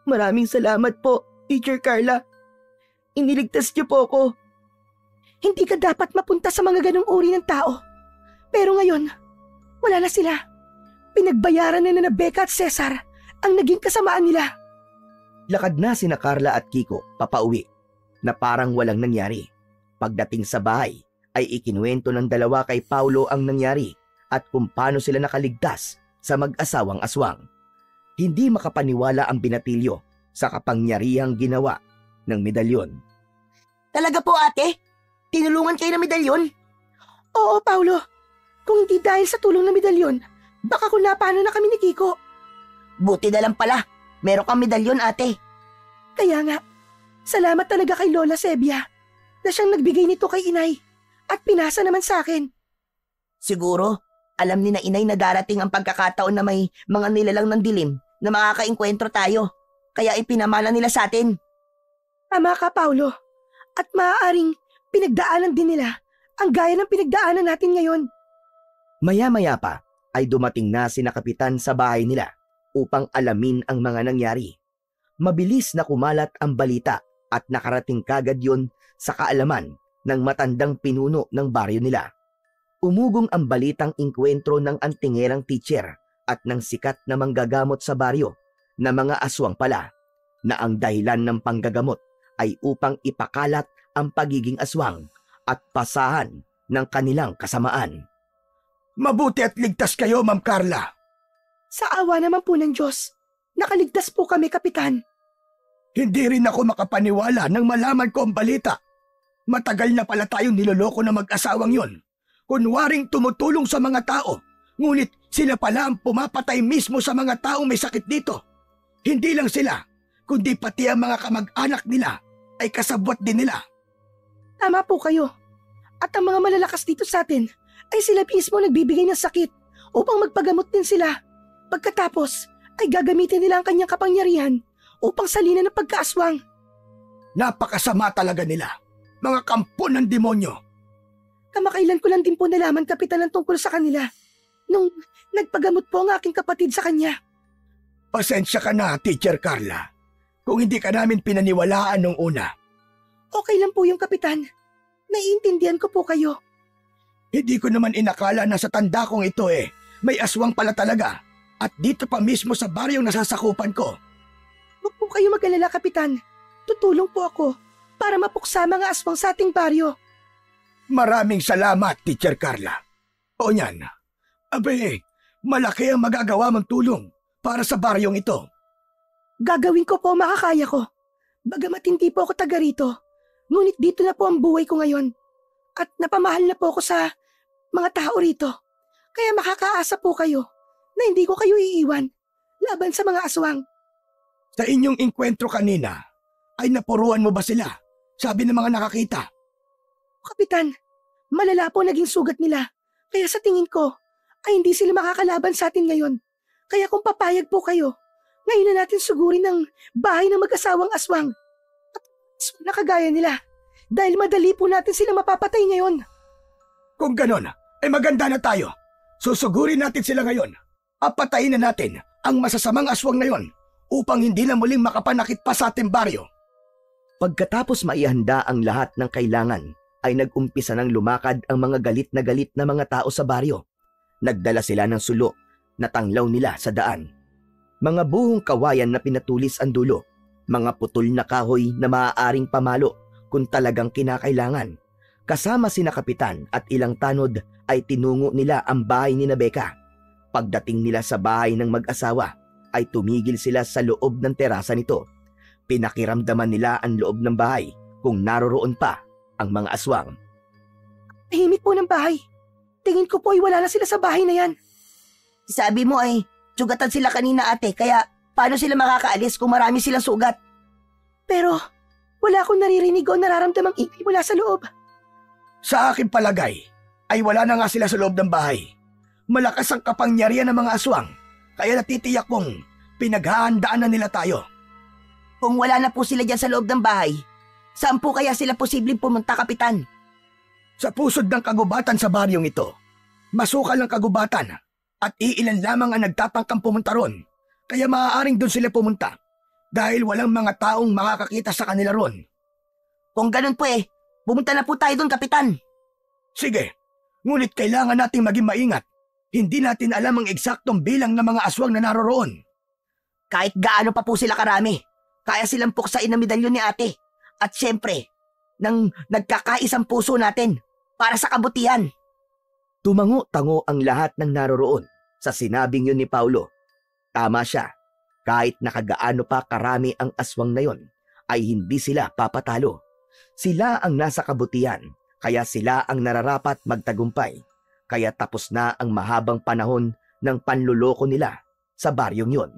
Maraming salamat po, Teacher Carla. Iniligtas niyo po ako. Hindi ka dapat mapunta sa mga ganong uri ng tao. Pero ngayon, wala na sila. Pinagbayaran na Becca at Cesar ang naging kasamaan nila. Lakad na sina Carla at Kiko papauwi na parang walang nangyari. Pagdating sa bahay, ay ikinuwento ng dalawa kay Paulo ang nangyari at kung paano sila nakaligtas sa mag-asawang aswang. Hindi makapaniwala ang binatilyo sa kapangyarihang ginawa ng medalyon. Talaga po, ate? Tinulungan kayo ng medalyon? Oo, Paulo. Kung hindi dahil sa tulong ng medalyon, baka kung napano na kami ni Kiko. Buti na lang pala. Meron kang medalyon, ate. Kaya nga, salamat talaga kay Lola Sebia na siyang nagbigay nito kay inay at pinasa naman sa akin. Siguro, alam ni na inay na darating ang pagkakataon na may mga nilalang ng dilim na makakainkwentro tayo. Kaya ipinamana nila sa atin. Tama ka, Paulo. At maaaring pinagdaanan din nila ang gaya ng pinagdaanan natin ngayon. Maya-maya pa ay dumating na sina kapitan sa bahay nila upang alamin ang mga nangyari. Mabilis na kumalat ang balita at nakarating kagad yon sa kaalaman ng matandang pinuno ng baryo nila. Umugong ang balitang inkwentro ng antingerang teacher at ng sikat na manggagamot sa baryo na mga aswang pala, na ang dahilan ng panggagamot ay upang ipakalat ang pagiging aswang at pasahan ng kanilang kasamaan. Mabuti at ligtas kayo, Ma'am Carla. Sa awa naman po ng Diyos, nakaligtas po kami, Kapitan. Hindi rin ako makapaniwala nang malaman ko ang balita. Matagal na pala tayong niloloko ng mag-asawang yon. Kunwaring tumutulong sa mga tao, ngunit sila pala ang pumapatay mismo sa mga taong may sakit dito. Hindi lang sila, kundi pati ang mga kamag-anak nila ay kasabwat din nila. Tama po kayo. At ang mga malalakas dito sa atin ay sila mismo nagbibigay ng sakit upang magpagamot din sila. Pagkatapos ay gagamitin nila ang kanyang kapangyarihan upang salina ng pagkaaswang. Napakasama talaga nila, mga kampo ng demonyo. Kamakailan ko lang din po nalaman, Kapitan, ang tungkol sa kanila nung nagpagamot po ang aking kapatid sa kanya. Pasensya ka na, Teacher Carla, kung hindi ka namin pinaniwalaan nung una. Okay lang po yung Kapitan. Naiintindihan ko po kayo. Hindi ko naman inakala na sa tanda kong ito may aswang pala talaga. At dito pa mismo sa baryong nasasakupan ko. Huwag po kayo mag-alala, Kapitan. Tutulong po ako para mapuksa mga aswang sa ating baryo. Maraming salamat, Teacher Carla. O yan, abe, malaki ang magagawa mong tulong para sa baryong ito. Gagawin ko po ang makakaya ko. Bagamat hindi po ako taga rito, ngunit dito na po ang buhay ko ngayon. At napamahal na po ako sa mga tao rito. Kaya makakaasa po kayo na hindi ko kayo iiwan laban sa mga aswang. Sa inyong inkwentro kanina, ay napuruan mo ba sila? Sabi ng mga nakakita. Kapitan, malala po naging sugat nila. Kaya sa tingin ko, ay hindi sila makakalaban sa atin ngayon. Kaya kung papayag po kayo, ngayon na natin sugurin ang bahay ng mag-asawang aswang. At aswang na kagaya nila. Dahil madali po natin sila mapapatay ngayon. Kung ganon, ay maganda na tayo. Susugurin natin sila ngayon. At patayin na natin ang masasamang aswang na yon upang hindi na muling makapanakit pa sa ating baryo. Pagkatapos maihanda ang lahat ng kailangan, ay nag-umpisa ng lumakad ang mga galit na mga tao sa baryo. Nagdala sila ng sulo na tanglaw nila sa daan. Mga buhong kawayan na pinatulis ang dulo, mga putol na kahoy na maaaring pamalo kung talagang kinakailangan. Kasama sina Kapitan at ilang tanod ay tinungo nila ang bahay ni Becca. Pagdating nila sa bahay ng mag-asawa, ay tumigil sila sa loob ng terasa nito. Pinakiramdaman nila ang loob ng bahay kung naroroon pa ang mga aswang. Tahimik po ng bahay. Tingin ko po ay wala na sila sa bahay na yan. Sabi mo ay sugatan sila kanina, ate, kaya paano sila makakaalis kung marami silang sugat? Pero wala akong naririnig o nararamdamang ingay mula sa loob. Sa aking palagay, ay wala na nga sila sa loob ng bahay. Malakas ang kapangyarihan ng mga aswang, kaya natitiyak kong pinaghahandaan na nila tayo. Kung wala na po sila dyan sa loob ng bahay, saan po kaya sila posibleng pumunta, Kapitan? Sa pusod ng kagubatan sa baryong ito, masukal ang kagubatan at iilan lamang ang nagtatangkang pumunta ron, kaya maaaring doon sila pumunta dahil walang mga taong makakakita sa kanila ron. Kung ganun po pumunta na po tayo doon, Kapitan. Sige, ngunit kailangan nating maging maingat. Hindi natin alam ang eksaktong bilang ng mga aswang na naroroon. Kahit gaano pa po sila karami, kaya silang puksain ang medalyon ni ate. At syempre, nang nagkakaisang puso natin para sa kabutihan. Tumango-tango ang lahat ng naroroon sa sinabing yun ni Paulo. Tama siya, kahit nakagaano pa karami ang aswang na yon, ay hindi sila papatalo. Sila ang nasa kabutihan, kaya sila ang nararapat magtagumpay. Kaya tapos na ang mahabang panahon ng panluloko nila sa baryong yon.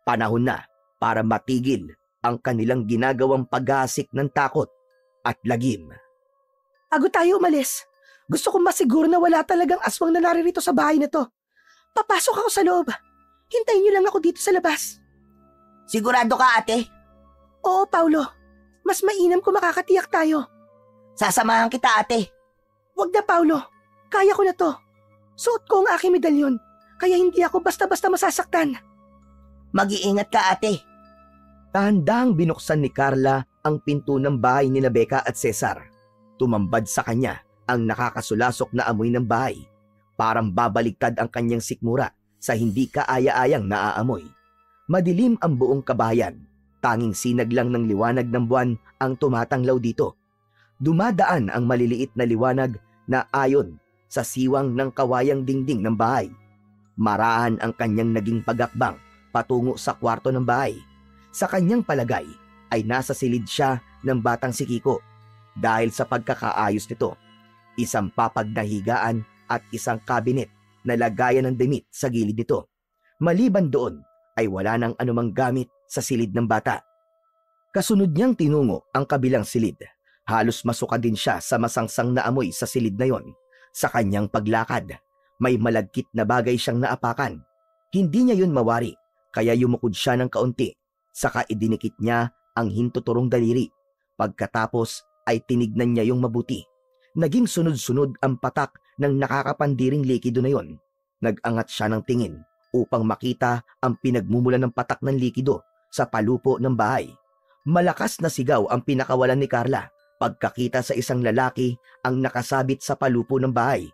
Panahon na para matigil ang kanilang ginagawang pag-aasik ng takot at lagim. Bago tayo umalis, gusto kong masiguro na wala talagang aswang na naririto sa bahay na to. Papasok ako sa loob. Hintayin niyo lang ako dito sa labas. Sigurado ka, ate? Oo, Paulo. Mas mainam kung makakatiyak tayo. Sasamahan kita, ate. Wag na, Paulo. Kaya ko na to. Suot ko ang aking medalyon, kaya hindi ako basta-basta masasaktan. Mag-iingat ka, ate. Dahan-dahang binuksan ni Carla ang pinto ng bahay ni Becca at Cesar. Tumambad sa kanya ang nakakasulasok na amoy ng bahay. Parang babaligtad ang kanyang sikmura sa hindi kaaya-ayang naaamoy. Madilim ang buong kabahayan. Tanging sinag lang ng liwanag ng buwan ang tumatanglaw dito. Dumadaan ang maliliit na liwanag na ayon sa siwang ng kawayang dingding ng bahay. Marahan ang kanyang naging pagakbang patungo sa kwarto ng bahay. Sa kanyang palagay, ay nasa silid siya ng batang si Kiko dahil sa pagkakaayos nito. Isang papag na higaan at isang kabinet na lagayan ng damit sa gilid nito. Maliban doon ay wala nang anumang gamit sa silid ng bata. Kasunod niyang tinungo ang kabilang silid. Halos masuka din siya sa masangsang na amoy sa silid na yon. Sa kanyang paglakad, may malagkit na bagay siyang naapakan. Hindi niya yun mawari, kaya yumukod siya ng kaunti. Saka idinikit niya ang hintuturong daliri. Pagkatapos ay tinignan niya yung mabuti. Naging sunod-sunod ang patak ng nakakapandiring likido na yon. Nag-angat siya ng tingin upang makita ang pinagmumulan ng patak ng likido sa palupo ng bahay. Malakas na sigaw ang pinakawalan ni Carla pagkakita sa isang lalaki ang nakasabit sa palupo ng bahay.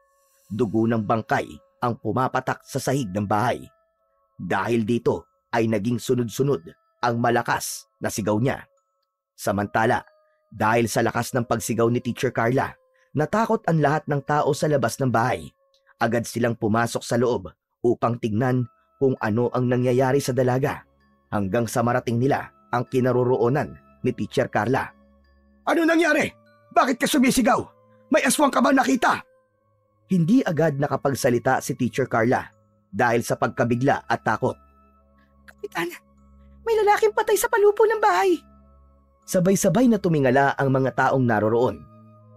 Dugo ng bangkay ang pumapatak sa sahig ng bahay. Dahil dito ay naging sunod-sunod ang malakas na sigaw niya. Samantala, dahil sa lakas ng pagsigaw ni Teacher Carla, natakot ang lahat ng tao sa labas ng bahay. Agad silang pumasok sa loob upang tignan kung ano ang nangyayari sa dalaga, hanggang sa marating nila ang kinaroroonan ni Teacher Carla. Ano nangyari? Bakit ka sumisigaw? May aswang ka ba nakita? Hindi agad nakapagsalita si Teacher Carla dahil sa pagkabigla at takot. Kapitan, may lalaking patay sa palupo ng bahay. Sabay-sabay na tumingala ang mga taong naroroon.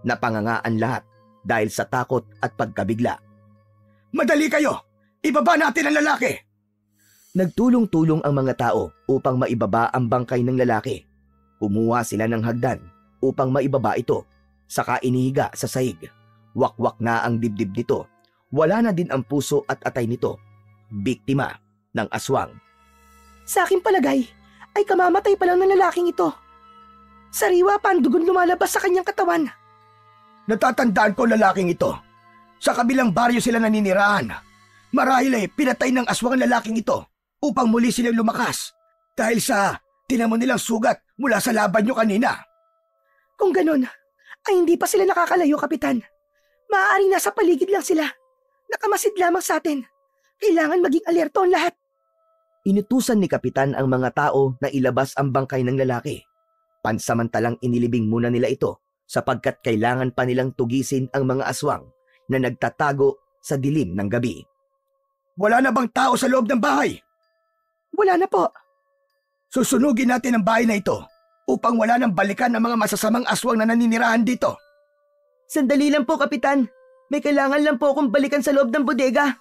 Napangangaan lahat dahil sa takot at pagkabigla. Madali kayo! Ibaba natin ang lalaki! Nagtulong-tulong ang mga tao upang maibaba ang bangkay ng lalaki. Kumuha sila ng hagdan upang maibaba ito, saka inihiga sa sahig. Wakwak na ang dibdib nito. Wala na din ang puso at atay nito. Biktima ng aswang. Sa aking palagay, ay kamamatay pa lang ng lalaking ito. Sariwa pa ang dugon lumalabas sa kanyang katawan. Natatandaan ko lalaking ito. Sa kabilang baryo sila naninirahan. Marahil ay pinatay ng aswang ang lalaking ito upang muli silang lumakas dahil sa tinamo nilang sugat mula sa laban nyo kanina. Kung ganun, ay hindi pa sila nakakalayo, Kapitan. Maaaring nasa paligid lang sila. Nakamasid lamang sa atin. Kailangan maging alerto ang lahat. Inutusan ni Kapitan ang mga tao na ilabas ang bangkay ng lalaki. Pansamantalang inilibing muna nila ito sapagkat kailangan pa nilang tugisin ang mga aswang na nagtatago sa dilim ng gabi. Wala na bang tao sa loob ng bahay? Wala na po. Susunugin natin ang bahay na ito upang wala nang balikan ang mga masasamang aswang na naninirahan dito. Sandali lang po, Kapitan. May kailangan lang po akong balikan sa loob ng bodega.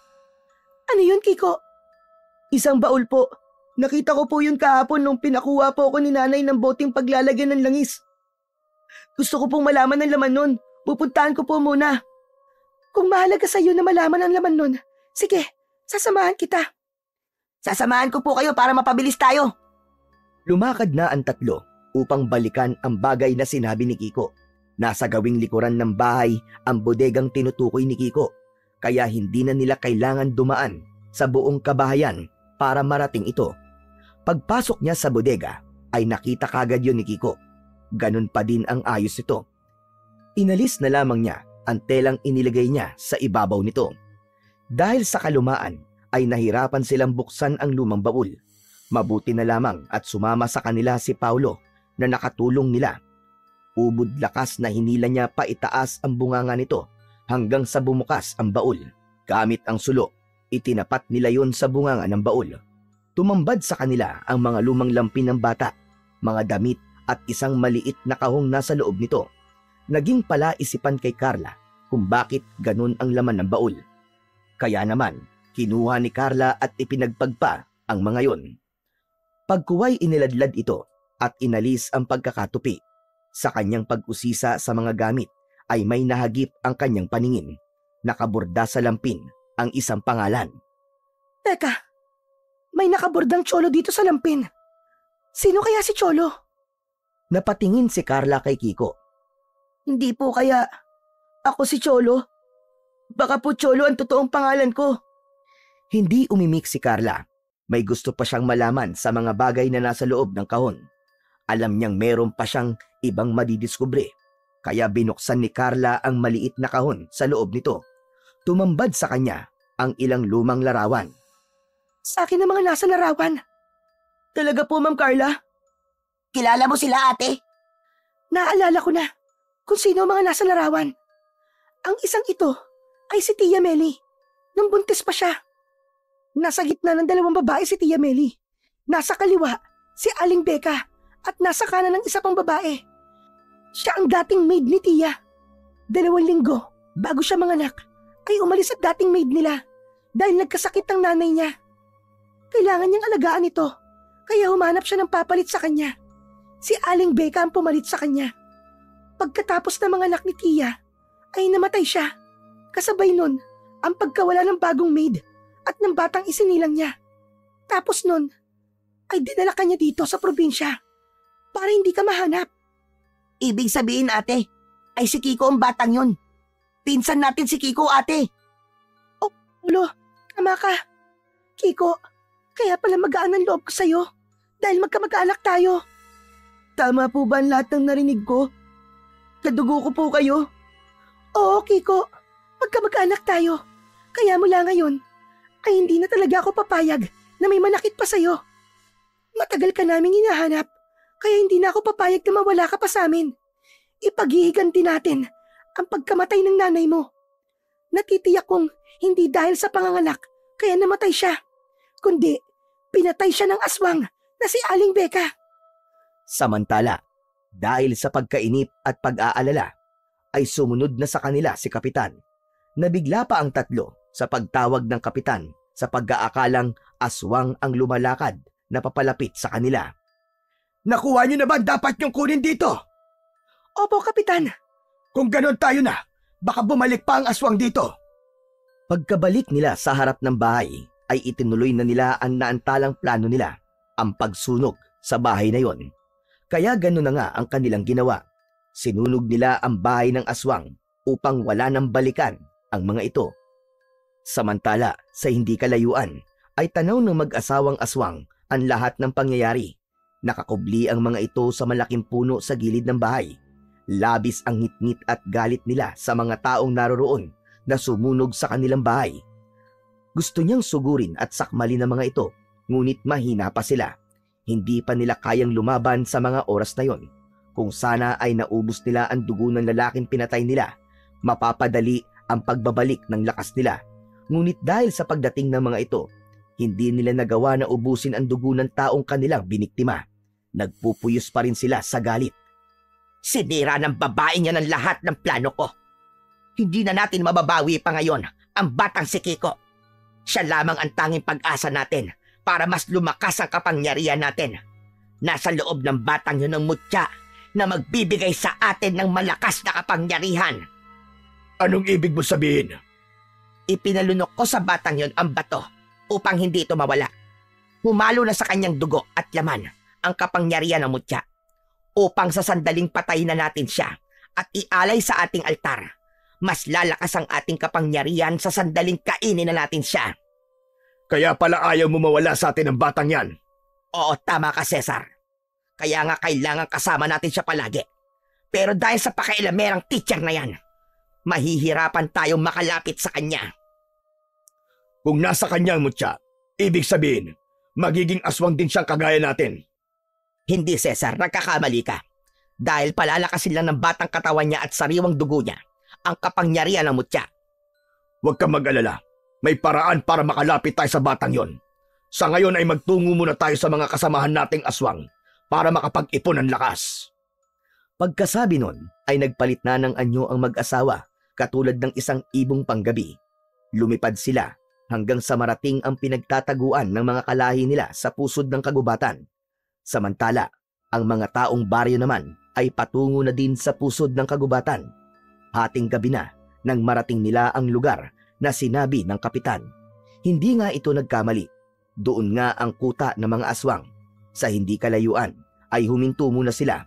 Ano yun, Kiko? Isang baul po. Nakita ko po yun kahapon nung pinakuha po ako ni nanay ng boteng paglalagyan ng langis. Gusto ko pong malaman ang laman nun. Pupuntahan ko po muna. Kung mahalaga sa iyo na malaman ang laman nun, sige, sasamahan kita. Sasamahan ko po kayo para mapabilis tayo. Lumakad na ang tatlo upang balikan ang bagay na sinabi ni Kiko. Nasa gawing likuran ng bahay ang bodegang tinutukoy ni Kiko, kaya hindi na nila kailangan dumaan sa buong kabahayan para marating ito. Pagpasok niya sa bodega ay nakita kagad yun ni Kiko. Ganun pa din ang ayos nito. Inalis na lamang niya ang telang inilagay niya sa ibabaw nito. Dahil sa kalumaan ay nahirapan silang buksan ang lumang baul. Mabuti na lamang at sumama sa kanila si Paulo na nakatulong nila. Ubod lakas na hinila niya pa itaas ang bunganga nito hanggang sa bumukas ang baul. Gamit ang sulo, itinapat nila yon sa bunganga ng baul. Tumambad sa kanila ang mga lumang lampin ng bata, mga damit at isang maliit na kahong nasa loob nito. Naging palaisipan kay Carla kung bakit ganun ang laman ng baul. Kaya naman, kinuha ni Carla at ipinagpagpa ang mga yon. Pagkuway iniladlad ito at inalis ang pagkakatupi. Sa kanyang pag-usisa sa mga gamit ay may nahagip ang kanyang paningin. Nakaborda sa lampin ang isang pangalan. Teka, may nakabordang cholo dito sa lampin. Sino kaya si Cholo? Napatingin si Carla kay Kiko. Hindi po kaya ako si Cholo? Baka po Cholo ang totoong pangalan ko. Hindi umimik si Carla. May gusto pa siyang malaman sa mga bagay na nasa loob ng kahon. Alam niyang meron pa siyang ibang madidiskubre. Kaya binuksan ni Carla ang maliit na kahon sa loob nito. Tumambad sa kanya ang ilang lumang larawan. Sa akin ang mga nasa larawan. Talaga po, Ma'am Carla? Kilala mo sila, ate? Naalala ko na kung sino ang mga nasa larawan. Ang isang ito ay si Tia Meli. Nung buntis pa siya. Nasa gitna ng dalawang babae si Tia Meli. Nasa kaliwa si Aling Becca at nasa kanan ng isa pang babae. Siya ang dating maid ni Tia. 2 linggo bago siya manganak ay umalis at dating maid nila dahil nagkasakit ang nanay niya. Kailangan niyang alagaan ito kaya humanap siya ng papalit sa kanya. Si Aling Becca ang pumalit sa kanya. Pagkatapos na manganak ni Tia ay namatay siya. Kasabay nun ang pagkawala ng bagong maid at ng batang isinilang niya. Tapos nun ay dinala ka niya dito sa probinsya para hindi ka mahanap. Ibig sabihin, ate, ay si Kiko ang batang yun. Pinsan natin si Kiko, ate. Oh, ulo, tama ka. Kiko, kaya pala magaan ang loob ko sa'yo dahil magkamag-anak tayo. Tama po ba ang lahat ng narinig ko? Kadugo ko po kayo? Oo, Kiko, magkamag-anak tayo. Kaya mula ngayon ay hindi na talaga ako papayag na may manakit pa sa'yo. Matagal ka naming hinahanap, kaya hindi na ako papayag na mawala ka pa sa amin. Ipaghihiganti natin ang pagkamatay ng nanay mo. Natitiyak kong hindi dahil sa panganganak kaya namatay siya, kundi pinatay siya ng aswang na si Aling Becca. Samantala, dahil sa pagkainip at pag-aalala, ay sumunod na sa kanila si Kapitan. Nabigla pa ang tatlo sa pagtawag ng Kapitan sa pag-aakalang aswang ang lumalakad na papalapit sa kanila. Nakuha niyo na ba dapat yung kunin dito? Opo, Kapitan. Kung ganon tayo na, baka bumalik pa ang aswang dito. Pagkabalik nila sa harap ng bahay, ay itinuloy na nila ang naantalang plano nila, ang pagsunog sa bahay na yon. Kaya gano'n na nga ang kanilang ginawa. Sinunog nila ang bahay ng aswang upang wala nang balikan ang mga ito. Samantala, sa hindi kalayuan, ay tanaw ng mag-asawang aswang ang lahat ng pangyayari. Nakakubli ang mga ito sa malaking puno sa gilid ng bahay. Labis ang ngit-ngit at galit nila sa mga taong naroroon na sumunog sa kanilang bahay. Gusto niyang sugurin at sakmalin ang mga ito, ngunit mahina pa sila. Hindi pa nila kayang lumaban sa mga oras na yon. Kung sana ay naubos nila ang dugo ng lalaking pinatay nila, mapapadali ang pagbabalik ng lakas nila. Ngunit dahil sa pagdating ng mga ito, hindi nila nagawa na ubusin ang dugo ng taong kanilang biniktima. Nagpupuyos pa rin sila sa galit. Sinira ng babae niya ng lahat ng plano ko. Hindi na natin mababawi pa ngayon ang batang si Kiko. Siya lamang ang tanging pag-asa natin para mas lumakas ang kapangyarihan natin. Nasa loob ng batang yun ang mutya na magbibigay sa atin ng malakas na kapangyarihan. Anong ibig mo sabihin? Ipinalunok ko sa batang yun ang bato upang hindi ito mawala. Humalo na sa kanyang dugo at laman ang kapangyarihan ng mutya upang sa sandaling patayin na natin siya at ialay sa ating altar. Mas lalakas ang ating kapangyarihan sa sandaling kainin na natin siya. Kaya pala ayaw mo mawala sa atin ang batang yan. Oo, tama ka, Cesar. Kaya nga kailangan kasama natin siya palagi. Pero dahil sa pakailamerang teacher na yan, mahihirapan tayong makalapit sa kanya. Kung nasa kanyang mutya, ibig sabihin, magiging aswang din siyang kagaya natin. Hindi, Cesar, nagkakamali ka. Dahil palalakasin lang ng batang katawan niya at sariwang dugo niya ang kapangyarihan ng mutya. Huwag kang mag-alala. May paraan para makalapit tayo sa batang yon. Sa ngayon ay magtungo muna tayo sa mga kasamahan nating aswang para makapag-ipon ng lakas. Pagkasabi nun, ay nagpalit na ng anyo ang mag-asawa katulad ng isang ibong panggabi. Lumipad sila hanggang sa marating ang pinagtataguan ng mga kalahi nila sa pusod ng kagubatan. Samantala, ang mga taong baryo naman ay patungo na din sa pusod ng kagubatan. Hating gabi na nang marating nila ang lugar na sinabi ng kapitan. Hindi nga ito nagkamali. Doon nga ang kuta ng mga aswang. Sa hindi kalayuan ay huminto muna sila.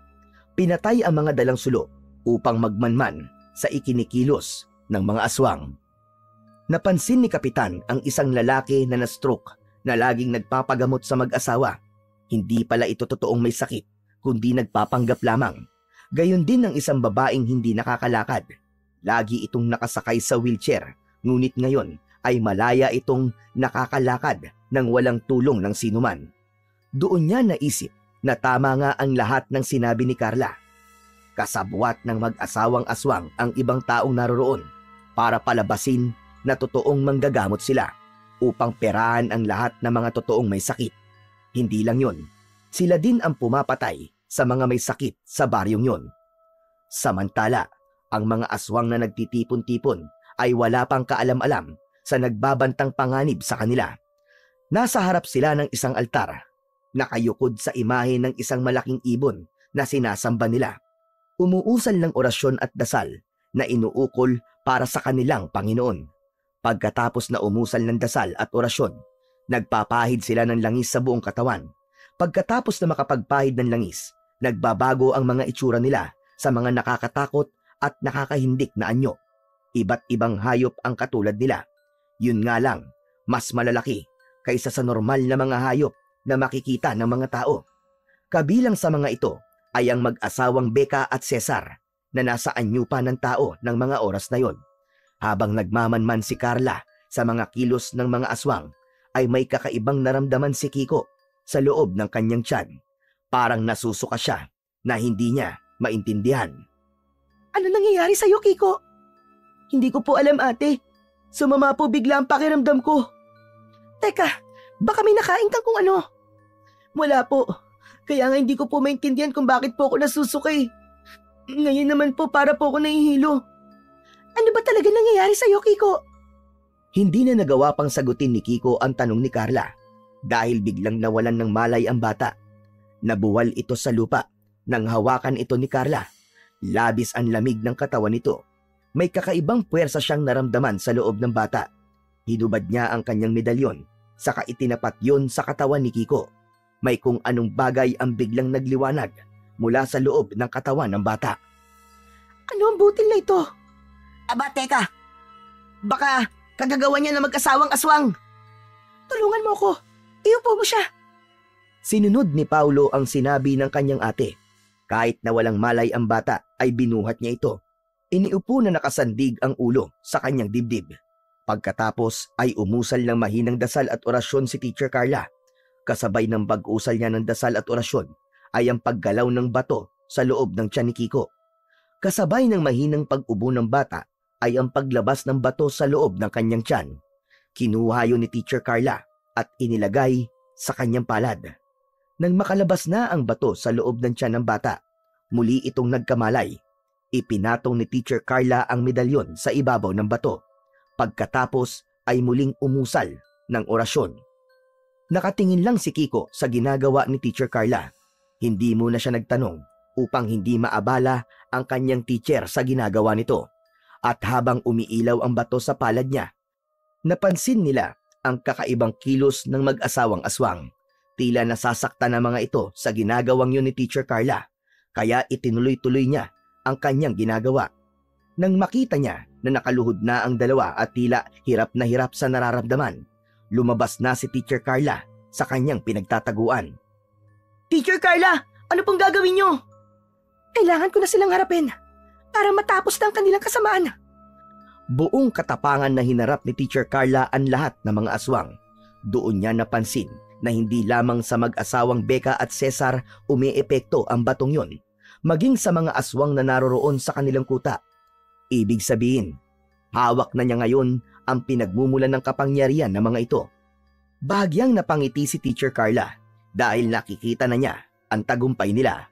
Pinatay ang mga dalang sulo upang magmanman sa ikinikilos ng mga aswang. Napansin ni kapitan ang isang lalaki na na-stroke na laging nagpapagamot sa mag-asawa. Hindi pala ito totoong may sakit, kundi nagpapanggap lamang. Gayon din ang isang babaeng hindi nakakalakad. Lagi itong nakasakay sa wheelchair, ngunit ngayon ay malaya itong nakakalakad nang walang tulong ng sinuman. Doon niya naisip na tama nga ang lahat ng sinabi ni Carla. Kasabwat ng mag-asawang aswang ang ibang taong naroroon para palabasin na totoong manggagamot sila upang perahan ang lahat ng mga totoong may sakit. Hindi lang yon, sila din ang pumapatay sa mga may sakit sa baryong yon. Samantala, ang mga aswang na nagtitipon-tipon ay wala pang kaalam-alam sa nagbabantang panganib sa kanila. Nasa harap sila ng isang altar, nakayukod sa imahe ng isang malaking ibon na sinasamba nila. Umuusal ng orasyon at dasal na inuukol para sa kanilang Panginoon. Pagkatapos na umusal ng dasal at orasyon, nagpapahid sila ng langis sa buong katawan. Pagkatapos na makapagpahid ng langis, nagbabago ang mga itsura nila sa mga nakakatakot at nakakahindik na anyo. Iba't ibang hayop ang katulad nila. Yun nga lang, mas malalaki kaysa sa normal na mga hayop na makikita ng mga tao. Kabilang sa mga ito ay ang mag-asawang Becca at Cesar na nasa anyo pa ng tao ng mga oras na yon. Habang nagmamanman si Carla sa mga kilos ng mga aswang, ay may kakaibang naramdaman si Kiko sa loob ng kanyang tiyan. Parang nasusuka siya na hindi niya maintindihan. Ano nangyayari sa'yo, Kiko? Hindi ko po alam, ate. Sumama po bigla ang pakiramdam ko. Teka, baka may nakain kang kung ano. Wala po. Kaya nga hindi ko po maintindihan kung bakit po ako nasusuka eh. Ngayon naman po para po ako nahihilo. Ano ba talaga nangyayari sa'yo, Kiko? Hindi na nagawa pang sagutin ni Kiko ang tanong ni Carla dahil biglang nawalan ng malay ang bata. Nabuwal ito sa lupa nang hawakan ito ni Carla. Labis ang lamig ng katawan nito. May kakaibang puwersa siyang naramdaman sa loob ng bata. Hinubad niya ang kanyang medalyon, saka itinapat yon sa katawan ni Kiko. May kung anong bagay ang biglang nagliwanag mula sa loob ng katawan ng bata. Ano ang butil na ito? Aba, teka. Baka kagagawa niya na mag-asawang aswang. Tulungan mo ako. Iupo mo siya. Sinunod ni Paulo ang sinabi ng kanyang ate. Kahit na walang malay ang bata ay binuhat niya ito. Iniupo na nakasandig ang ulo sa kanyang dibdib. Pagkatapos ay umusal ng mahinang dasal at orasyon si Teacher Carla. Kasabay ng pag-usal niya ng dasal at orasyon ay ang paggalaw ng bato sa loob ng tiyan ni Kiko. Kasabay ng mahinang pag-ubo ng bata ay ang paglabas ng bato sa loob ng kanyang tiyan. Kinuha yun ni Teacher Carla at inilagay sa kanyang palad. Nang makalabas na ang bato sa loob ng tiyan ng bata, muli itong nagkamalay. Ipinatong ni Teacher Carla ang medalyon sa ibabaw ng bato. Pagkatapos ay muling umusal ng orasyon. Nakatingin lang si Kiko sa ginagawa ni Teacher Carla. Hindi muna siya nagtanong upang hindi maabala ang kanyang teacher sa ginagawa nito. At habang umiilaw ang bato sa palad niya, napansin nila ang kakaibang kilos ng mag-asawang aswang. Tila nasasaktan ang mga ito sa ginagawang yun ni Teacher Carla, kaya itinuloy-tuloy niya ang kanyang ginagawa. Nang makita niya na nakaluhod na ang dalawa at tila hirap na hirap sa nararamdaman, lumabas na si Teacher Carla sa kanyang pinagtataguan. Teacher Carla, ano pong gagawin niyo? Kailangan ko na silang harapin para matapos na ang kanilang kasamaan. Buong katapangan na hinarap ni Teacher Carla ang lahat ng mga aswang. Doon niya napansin na hindi lamang sa mag-asawang Becca at Cesar umiepekto ang batong yon, maging sa mga aswang na naroroon sa kanilang kuta. Ibig sabihin, hawak na niya ngayon ang pinagmumulan ng kapangyarihan ng mga ito. Bahagyang napangiti si Teacher Carla dahil nakikita na niya ang tagumpay nila.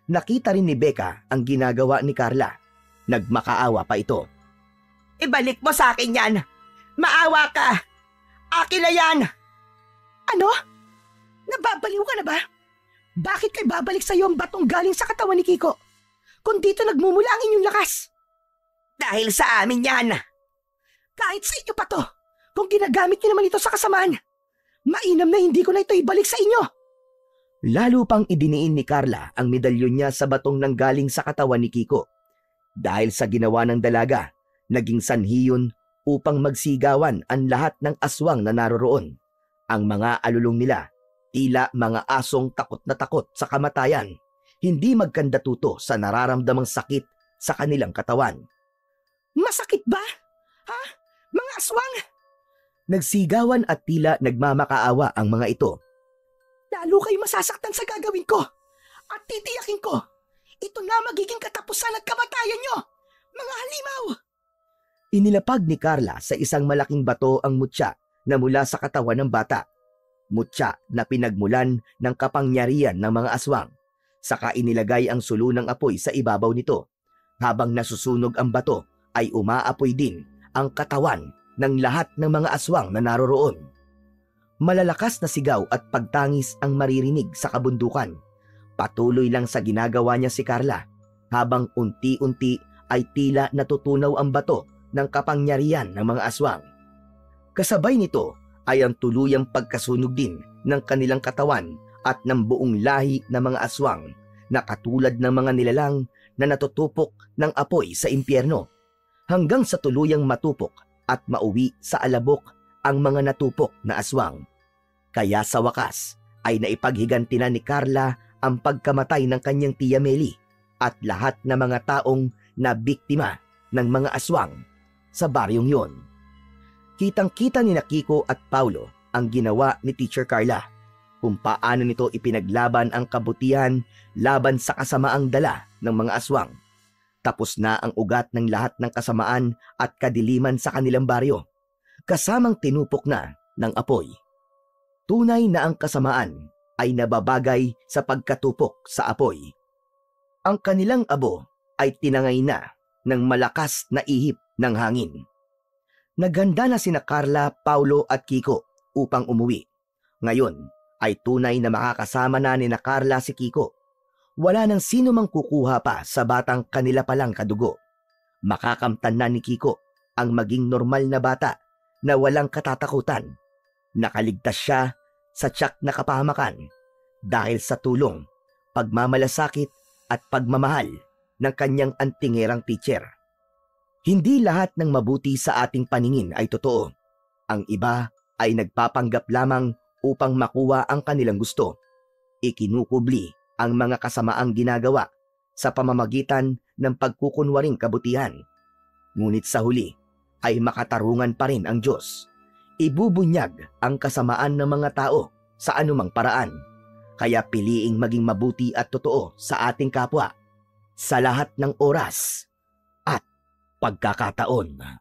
Nakita rin ni Becca ang ginagawa ni Carla. Nagmakaawa pa ito. Ibalik mo sa akin yan. Maawa ka. Akin na yan. Ano? Nababaliw ka na ba? Bakit kay babalik sa'yo ang batong galing sa katawan ni Kiko? Kung dito nagmumula ang inyong lakas. Dahil sa amin yan. Kahit sa inyo pa to, kung ginagamit niyo naman ito sa kasamaan, mainam na hindi ko na ito ibalik sa inyo. Lalo pang idiniin ni Carla ang medalyon niya sa batong nanggaling sa katawan ni Kiko. Dahil sa ginawa ng dalaga, naging sanhi yun upang magsigawan ang lahat ng aswang na naroroon. Ang mga alulong nila, tila mga asong takot na takot sa kamatayan, hindi magkandatuto sa nararamdamang sakit sa kanilang katawan. Masakit ba? Ha? Mga aswang? Nagsigawan at tila nagmamakaawa ang mga ito. lalo kayo masasaktan sa gagawin ko. At titiyakin ko, ito na magiging katapusan at kamatayan nyo, mga halimaw! Inilapag ni Carla sa isang malaking bato ang mutya na mula sa katawan ng bata. Mutya na pinagmulan ng kapangyarihan ng mga aswang. Saka inilagay ang sulo ng apoy sa ibabaw nito. Habang nasusunog ang bato ay umaapoy din ang katawan ng lahat ng mga aswang na naroroon. Malalakas na sigaw at pagtangis ang maririnig sa kabundukan. Patuloy lang sa ginagawa niya si Carla habang unti-unti ay tila natutunaw ang bato ng kapangyarihan ng mga aswang. Kasabay nito ay ang tuluyang pagkasunog din ng kanilang katawan at ng buong lahi ng mga aswang na katulad ng mga nilalang na natutupok ng apoy sa impyerno hanggang sa tuluyang matupok at mauwi sa alabok ang mga natupok na aswang. Kaya sa wakas ay naipaghiganti na ni Carla ang pagkamatay ng kanyang tiya Meli at lahat ng mga taong na biktima ng mga aswang sa baryong yon. Kitang-kita ni Kiko at Paulo ang ginawa ni Teacher Carla, kung paano nito ipinaglaban ang kabutihan laban sa kasamaang dala ng mga aswang. Tapos na ang ugat ng lahat ng kasamaan at kadiliman sa kanilang baryo, kasamang tinupok na ng apoy. Tunay na ang kasamaan ay nababagay sa pagkatupok sa apoy. Ang kanilang abo ay tinangay na ng malakas na ihip ng hangin. Naghanda na sina Carla, Paulo at Kiko upang umuwi. Ngayon ay tunay na makakasama na ni Carla si Kiko. Wala nang sino mang kukuha pa sa batang kanila palang kadugo. Makakamtan na ni Kiko ang maging normal na bata na walang katatakutan. Nakaligtas siya sa tiyak na kapahamakan dahil sa tulong, pagmamalasakit at pagmamahal ng kanyang antingerang teacher. Hindi lahat ng mabuti sa ating paningin ay totoo. Ang iba ay nagpapanggap lamang upang makuha ang kanilang gusto. Ikinukubli ang mga kasamaang ginagawa sa pamamagitan ng pagkukunwaring kabutihan. Ngunit sa huli ay makatarungan pa rin ang Diyos. Ibubunyag ang kasamaan ng mga tao sa anumang paraan. Kaya piliing maging mabuti at totoo sa ating kapwa sa lahat ng oras at pagkakataon.